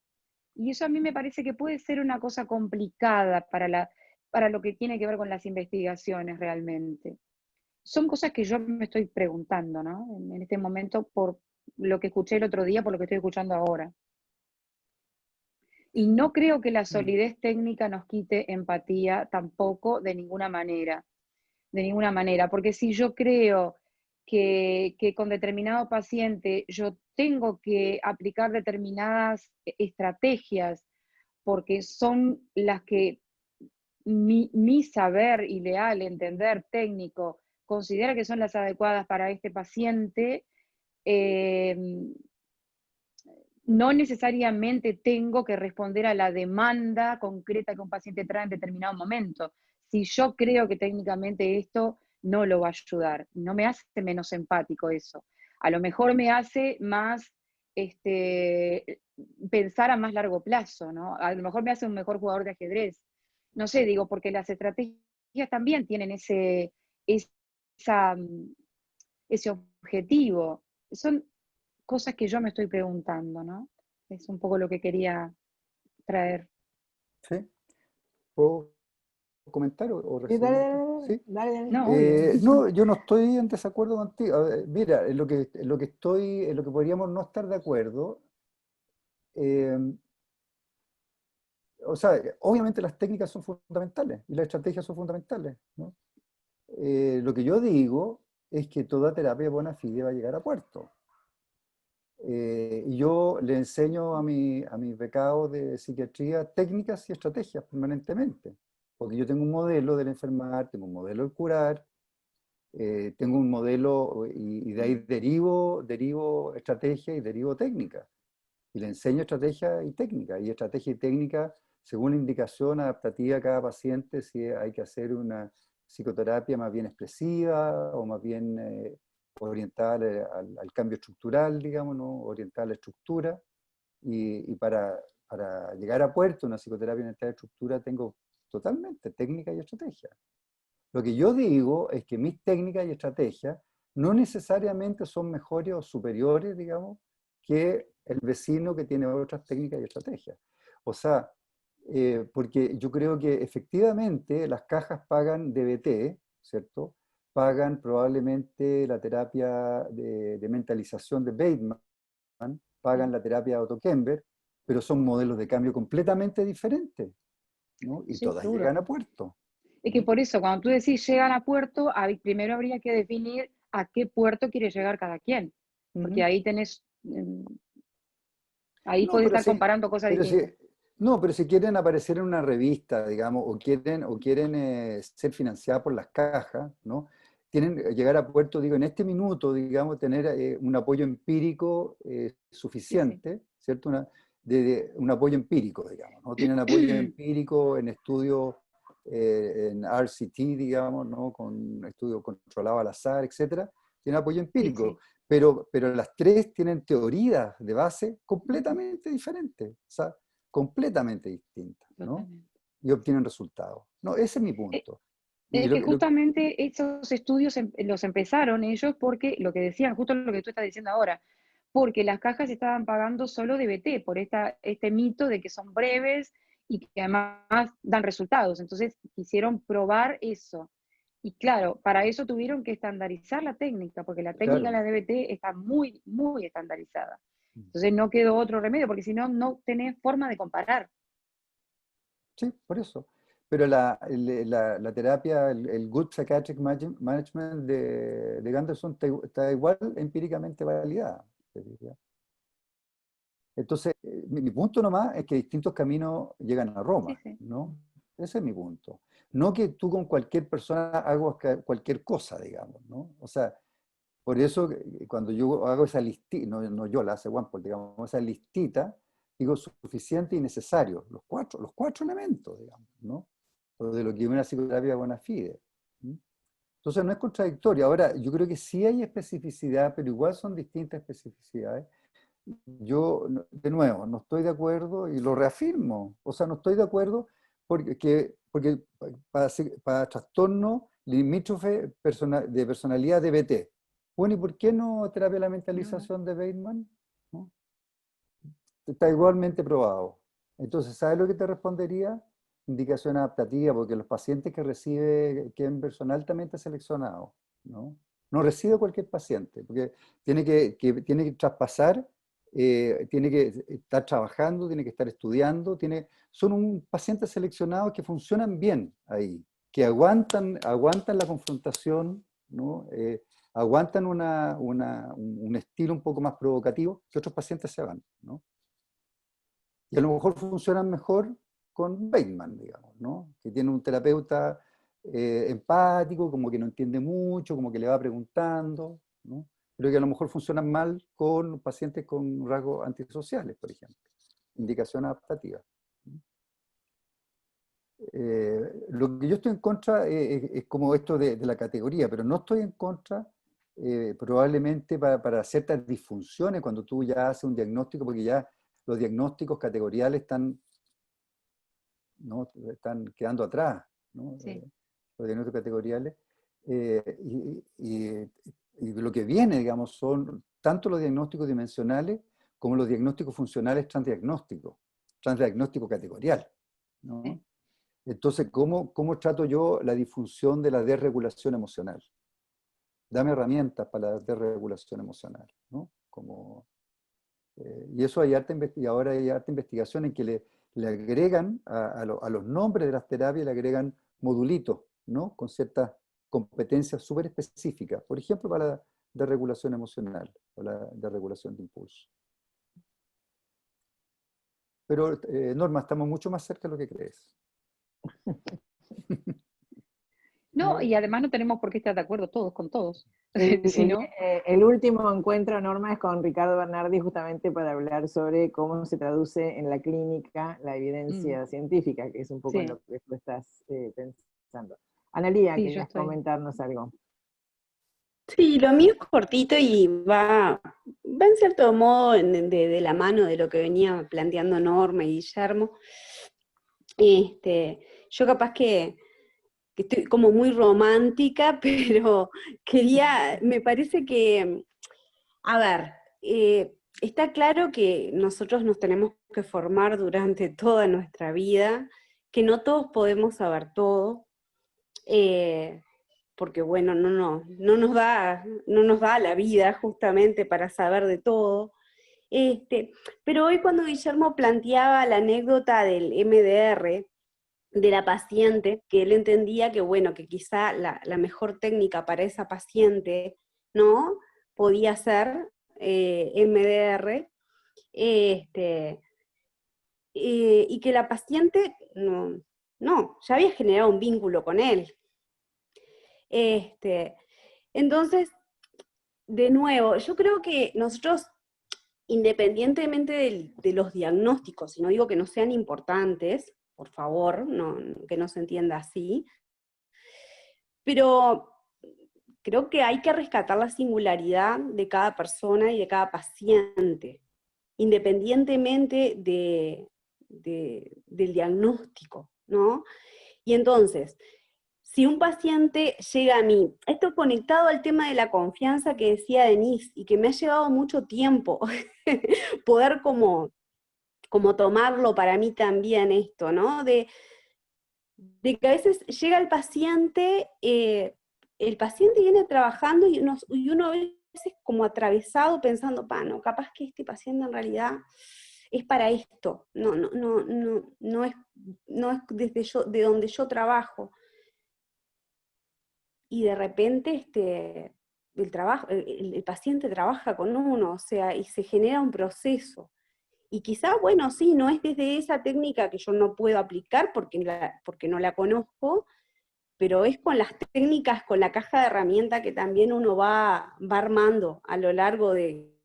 Y eso a mí me parece que puede ser una cosa complicada para lo que tiene que ver con las investigaciones realmente. Son cosas que yo me estoy preguntando, ¿no? En este momento por lo que escuché el otro día, por lo que estoy escuchando ahora. Y no creo que la solidez técnica nos quite empatía tampoco de ninguna manera, porque si yo creo que con determinado paciente yo tengo que aplicar determinadas estrategias, porque son las que mi saber ideal, entender técnico, considera que son las adecuadas para este paciente, eh, no necesariamente tengo que responder a la demanda concreta que un paciente trae en determinado momento. Si yo creo que técnicamente esto no lo va a ayudar, no me hace menos empático eso. A lo mejor me hace más pensar a más largo plazo, ¿no? A lo mejor me hace un mejor jugador de ajedrez. No sé, digo, porque las estrategias también tienen esa, ese objetivo. Son cosas que yo me estoy preguntando, ¿no? Es un poco lo que quería traer. ¿Sí? ¿Puedo comentar o Sí, dale, recibir? ¿Sí? dale. No, obvio. No, yo no estoy en desacuerdo contigo. A ver, mira, en lo que podríamos no estar de acuerdo, eh, o sea, obviamente las técnicas son fundamentales y las estrategias son fundamentales, ¿no? Lo que yo digo es que toda terapia buena fide va a llegar a puerto. Y yo le enseño a mis becados de psiquiatría técnicas y estrategias permanentemente, porque yo tengo un modelo del enfermar, tengo un modelo del curar, tengo un modelo y de ahí derivo estrategia y derivo técnica. Y le enseño estrategia y técnica según la indicación adaptativa a cada paciente, si hay que hacer una psicoterapia más bien expresiva o más bien orientada al cambio estructural, digamos, ¿no? Orientada a la estructura. Y para llegar a puerto una psicoterapia orientada a la estructura tengo totalmente técnica y estrategia. Lo que yo digo es que mis técnicas y estrategias no necesariamente son mejores o superiores, digamos, que el vecino que tiene otras técnicas y estrategias. O sea, porque yo creo que efectivamente las cajas pagan DBT, ¿cierto? pagan probablemente la terapia de mentalización de Bateman, pagan la terapia de Otto Kemper, pero son modelos de cambio completamente diferentes, ¿no? Y Sí, todas seguro. llegan a puerto. Es que por eso, cuando tú decís llegan a puerto, primero habría que definir a qué puerto quiere llegar cada quien, porque ahí tenés, ahí No, podés pero estar comparando cosas pero distintas. no, pero si quieren aparecer en una revista, digamos, o quieren ser financiadas por las cajas, ¿no? Tienen que llegar a puerto, digo, en este minuto, digamos, tener un apoyo empírico Sí, sí. suficiente, ¿cierto? Un apoyo empírico, digamos, ¿no? Tienen apoyo empírico en estudios en RCT, digamos, ¿no? Con estudios controlados al azar, etcétera. Tienen apoyo Sí, empírico. sí. Pero las tres tienen teorías de base completamente diferentes, o sea, completamente distintas, ¿no? Totalmente. Y obtienen resultados. No, ese es mi punto. Y Es que justamente esos estudios los empezaron ellos porque lo que decían, justo lo que tú estás diciendo ahora, porque las cajas estaban pagando solo DBT por este mito de que son breves y que además dan resultados. Entonces quisieron probar eso. Y claro, para eso tuvieron que estandarizar la técnica, porque la técnica de claro, la DBT está muy, muy estandarizada. Entonces no quedó otro remedio, porque si no, no tenés forma de comparar. sí, por eso. Pero la terapia, el Good Psychiatric Management de Gunderson está igual empíricamente validada. ¿Te fijas? Entonces, mi punto nomás es que distintos caminos llegan a Sí, Roma, sí. ¿no? Ese es mi punto. No que tú con cualquier persona hagas cualquier cosa, digamos, ¿no? O sea, por eso cuando yo hago esa listita, no yo la hace Juan Paul, digamos, esa listita, digo suficiente y necesario, los cuatro elementos, digamos, ¿no? O de lo que es una psicoterapia bona fide. ¿Sí? Entonces no es contradictorio. Ahora, yo creo que sí hay especificidad, pero igual son distintas especificidades. Yo, de nuevo, no estoy de acuerdo y lo reafirmo. O sea, no estoy de acuerdo porque para trastorno limítrofe de personalidad DBT. Bueno, ¿y por qué no terapia de la mentalización de Bateman? ¿No? Está igualmente probado. Entonces, ¿sabes lo que te respondería? Indicación adaptativa, porque los pacientes que recibe Kemper son altamente seleccionados, ¿no? No recibe cualquier paciente, porque tiene que traspasar, tiene que estar trabajando, tiene que estar estudiando, son un pacientes seleccionados que funcionan bien ahí, que aguantan la confrontación, ¿no? Aguantan un estilo un poco más provocativo, que otros pacientes se van, ¿no? Y a lo mejor funcionan mejor con Bateman, digamos, ¿no? Que tiene un terapeuta empático, como que no entiende mucho, como que le va preguntando, ¿no? Pero que a lo mejor funcionan mal con pacientes con rasgos antisociales, por ejemplo. Indicación adaptativa. Lo que yo estoy en contra es como esto de la categoría, pero no estoy en contra probablemente para ciertas disfunciones cuando tú ya haces un diagnóstico, porque ya los diagnósticos categoriales están quedando atrás, ¿no? Sí. Los diagnósticos categoriales. Y lo que viene, digamos, son tanto los diagnósticos dimensionales como los diagnósticos funcionales transdiagnóstico categorial, ¿no? Sí. Entonces, ¿cómo trato yo la disfunción de la desregulación emocional? Dame herramientas para la desregulación emocional, ¿no? Y eso ahora hay harta investigación en que le agregan a los nombres de las terapias, le agregan modulitos, ¿no? Con ciertas competencias súper específicas. Por ejemplo, para la desregulación emocional o la desregulación de impulso. Pero, Norma, estamos mucho más cerca de lo que crees. No, y además no tenemos por qué estar de acuerdo todos con todos. El, Si el- no, el último encuentro, Norma, es con Ricardo Bernardi justamente para hablar sobre cómo se traduce en la clínica la evidencia científica, que es un poco en sí, lo que tú estás pensando. Analía, sí, yo querías estoy. comentarnos algo. Sí, lo mío es cortito y va en cierto modo de la mano de lo que venía planteando Norma y Guillermo. Yo capaz que estoy como muy romántica, pero me parece que, a ver, está claro que nosotros nos tenemos que formar durante toda nuestra vida, que no todos podemos saber todo. porque bueno, no nos da la vida justamente para saber de todo. Pero hoy cuando Guillermo planteaba la anécdota del MDR, de la paciente, que él entendía que bueno, que quizá la mejor técnica para esa paciente, ¿no?, podía ser MDR, y que la paciente ya había generado un vínculo con él. Entonces, de nuevo, yo creo que nosotros, independientemente de los diagnósticos, y no digo que no sean importantes, por favor, que no se entienda así, pero creo que hay que rescatar la singularidad de cada persona y de cada paciente, independientemente del diagnóstico, ¿no? Y entonces, si un paciente llega a mí, esto conectado al tema de la confianza que decía Denise, y que me ha llevado mucho tiempo poder como tomarlo para mí también esto, ¿no? De que a veces llega el paciente viene trabajando y uno a veces como atravesado pensando, no, capaz que este paciente en realidad es para esto, no es de donde yo trabajo. Y de repente el paciente trabaja con uno, o sea, y se genera un proceso. Y quizá, bueno, sí, no es desde esa técnica que yo no puedo aplicar porque no la conozco, pero es con las técnicas, con la caja de herramientas que también uno va armando a lo largo del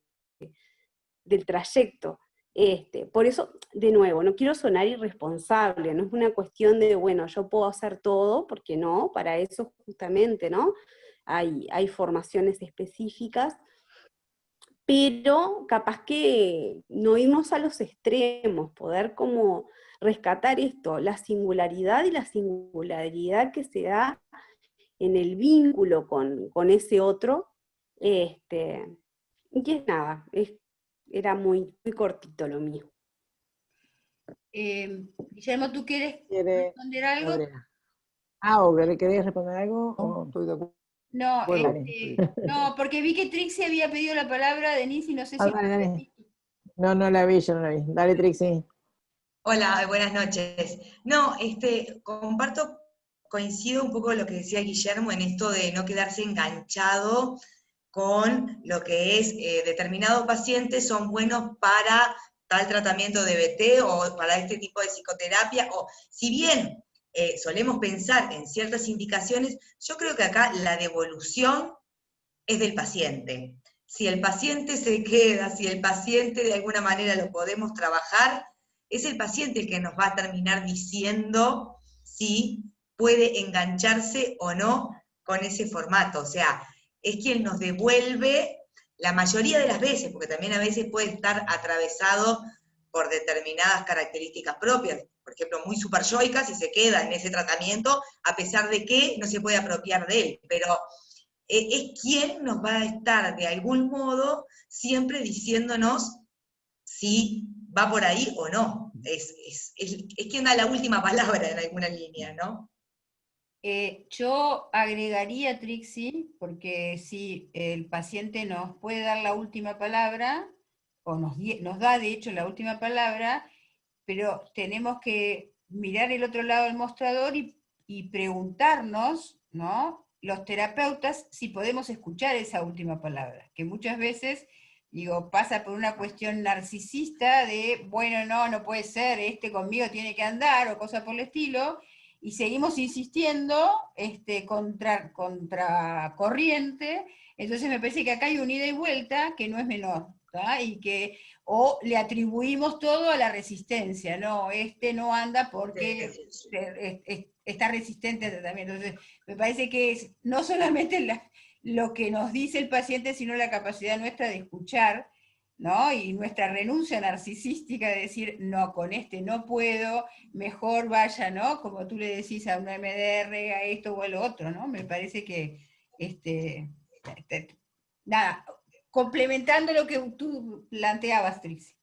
trayecto. Por eso, de nuevo, no quiero sonar irresponsable, no es una cuestión de, bueno, yo puedo hacer todo, porque no, para eso justamente, ¿no? Hay formaciones específicas, pero capaz que no irnos a los extremos, poder como rescatar esto, la singularidad y la singularidad que se da en el vínculo con ese otro, y que es nada, era muy, muy cortito lo mío. Guillermo, ¿tú quieres ¿Quiere responder algo? Gabriela? ¿O querías responder algo? No, estoy de acuerdo. No, Bueno, no, porque vi que Trixie había pedido la palabra, Denise, y no sé si... Dale. No la vi, yo no la vi. Dale, Trixie. Hola, buenas noches. No, comparto, coincido un poco con lo que decía Guillermo en esto de no quedarse enganchado con lo que es determinados pacientes son buenos para tal tratamiento de BT o para este tipo de psicoterapia, o si bien solemos pensar en ciertas indicaciones, yo creo que acá la devolución es del paciente. Si el paciente se queda, si el paciente de alguna manera lo podemos trabajar, es el paciente el que nos va a terminar diciendo si puede engancharse o no con ese formato. O sea, es quien nos devuelve la mayoría de las veces, porque también a veces puede estar atravesado por determinadas características propias, por ejemplo, muy superyoicas y se queda en ese tratamiento, a pesar de que no se puede apropiar de él, pero es quien nos va a estar de algún modo siempre diciéndonos si va por ahí o no. Es quien da la última palabra en alguna línea, ¿no? Yo agregaría, Trixie, porque si el paciente nos puede dar la última palabra, o nos da de hecho la última palabra, pero tenemos que mirar el otro lado del mostrador y preguntarnos, ¿no?, los terapeutas, si podemos escuchar esa última palabra, que muchas veces, pasa por una cuestión narcisista de, bueno, no puede ser, conmigo tiene que andar, o cosa por el estilo, y seguimos insistiendo contra corriente. Entonces me parece que acá hay un ida y vuelta que no es menor, ¿tá? O le atribuimos todo a la resistencia, no, no anda porque está resistente al tratamiento. Entonces me parece que es no solamente lo que nos dice el paciente, sino la capacidad nuestra de escuchar, ¿no? Y nuestra renuncia narcisística de decir, no, con no puedo, mejor vaya, ¿no?, como tú le decís, a una MDR, a esto o a lo otro, ¿no? Me parece que, nada, complementando lo que tú planteabas, Trixie.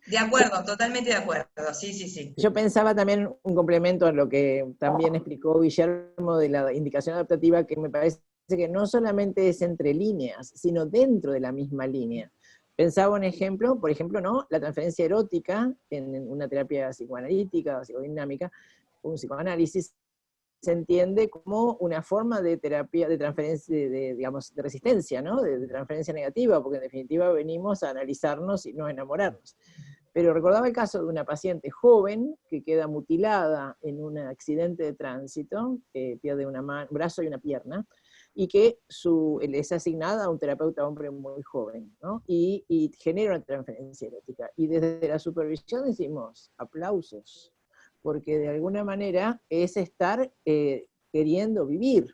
De acuerdo, totalmente de acuerdo, sí, sí, sí. Yo pensaba también un complemento a lo que también explicó Guillermo de la indicación adaptativa, que me parece que no solamente es entre líneas, sino dentro de la misma línea. Pensaba un ejemplo, por ejemplo, ¿no? La transferencia erótica en una terapia psicoanalítica o psicodinámica, un psicoanálisis, se entiende como una forma de terapia, de transferencia, digamos, de resistencia, ¿no? De transferencia negativa, porque en definitiva venimos a analizarnos y no a enamorarnos. Pero recordaba el caso de una paciente joven que queda mutilada en un accidente de tránsito, que pierde un brazo y una pierna, y que le es asignada a un terapeuta hombre muy joven, ¿no? Y genera una transferencia erótica. Y desde la supervisión decimos, aplausos, porque de alguna manera es estar queriendo vivir.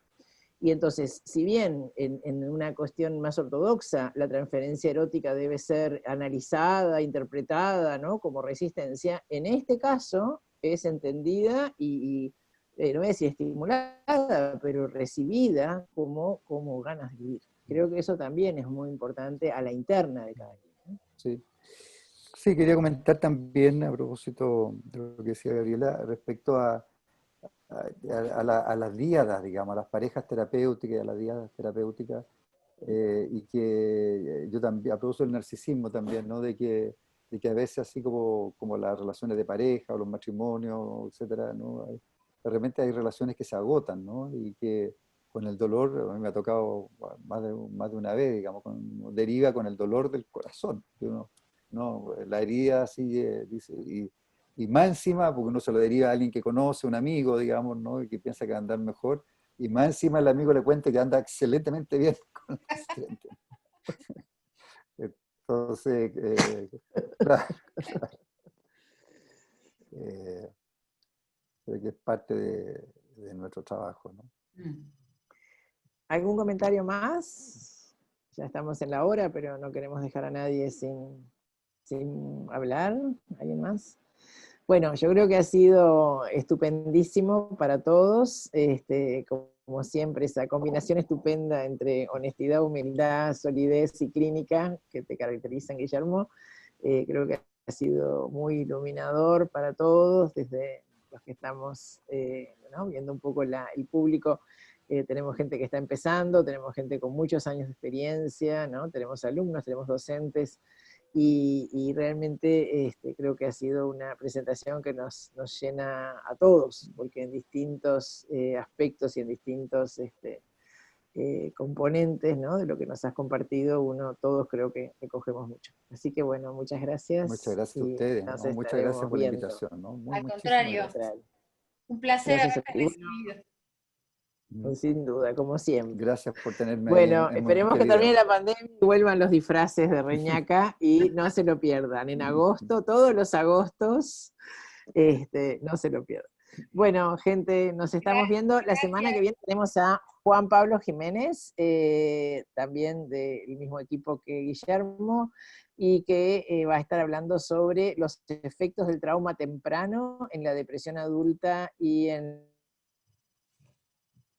Y entonces, si bien en una cuestión más ortodoxa la transferencia erótica debe ser analizada, interpretada, ¿no? Como resistencia, en este caso es entendida y no voy a decir estimulada, pero recibida como ganas de vivir. Creo que eso también es muy importante a la interna de cada quien, ¿no? Sí. Sí, quería comentar también a propósito de lo que decía Gabriela respecto a las díadas, digamos, a las parejas terapéuticas y a las díadas terapéuticas, y que yo también, a propósito del narcisismo también, ¿no? De que a veces así como las relaciones de pareja o los matrimonios, etcétera, ¿no? De repente hay relaciones que se agotan, ¿no? Y que con el dolor, a mí me ha tocado más de una vez, digamos, deriva con el dolor del corazón, que uno, ¿no? La herida sigue, dice, y más encima, porque uno se lo deriva a alguien que conoce, un amigo, digamos, ¿no? Y que piensa que va a andar mejor, y más encima el amigo le cuenta que anda excelentemente bien con el accidente. Entonces, claro, creo que es parte de nuestro trabajo, ¿no? ¿Algún comentario más? Ya estamos en la hora, pero no queremos dejar a nadie sin hablar. ¿Alguien más? Bueno, yo creo que ha sido estupendísimo para todos, como siempre, esa combinación estupenda entre honestidad, humildad, solidez y clínica que te caracterizan, Guillermo. Creo que ha sido muy iluminador para todos, desde los que estamos ¿no? viendo un poco el público. Tenemos gente que está empezando, tenemos gente con muchos años de experiencia, ¿no? Tenemos alumnos, tenemos docentes, y realmente creo que ha sido una presentación que nos llena a todos, porque en distintos aspectos y en distintos componentes, ¿no? De lo que nos has compartido, todos creo que cogemos mucho. Así que bueno, muchas gracias. Muchas gracias a ustedes, ¿no? Muchas gracias por la invitación, ¿no? Al contrario, un placer haberte recibido. Sin duda, como siempre. Gracias por tenerme bueno, ahí en esperemos que termine la pandemia y vuelvan los disfraces de Reñaca y no se lo pierdan. En agosto, todos los agostos, no se lo pierdan. Bueno, gente, nos estamos viendo. La semana que viene tenemos a Juan Pablo Jiménez, también del mismo equipo que Guillermo, y que va a estar hablando sobre los efectos del trauma temprano en la depresión adulta y en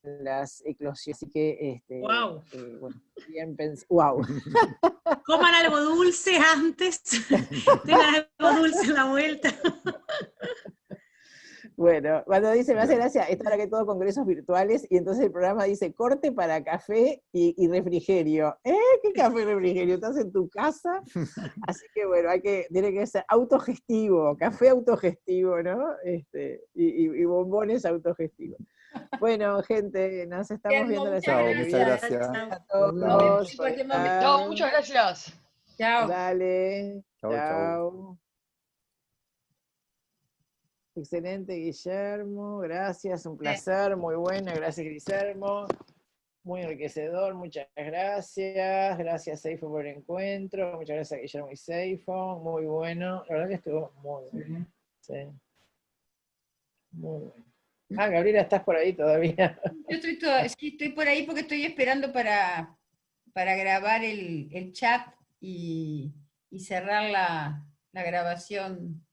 las eclosiones, así que wow. Bueno, bien wow. Coman algo dulce antes, tengan algo dulce en la vuelta. Bueno, cuando dice, me hace gracia, esto ahora que todo congresos virtuales, y entonces el programa dice corte para café y refrigerio. ¿Qué café y refrigerio? ¿Estás en tu casa? Así que bueno, tiene que ser autogestivo, café autogestivo, ¿no? Y bombones autogestivos. Bueno, gente, nos estamos viendo la semana que viene. Muchas gracias. A todos. Chao, muchas gracias. Chao. Dale. Chao. Excelente, Guillermo. Gracias, un placer, muy buena. Gracias, Guillermo. Muy enriquecedor, muchas gracias. Gracias, Seifo, por el encuentro. Muchas gracias, Guillermo y Seifo. Muy bueno. La verdad que estuvo muy bueno. Sí. Muy bueno. Gabriela, ¿estás por ahí todavía? Yo estoy por ahí porque estoy esperando para grabar el chat y cerrar la grabación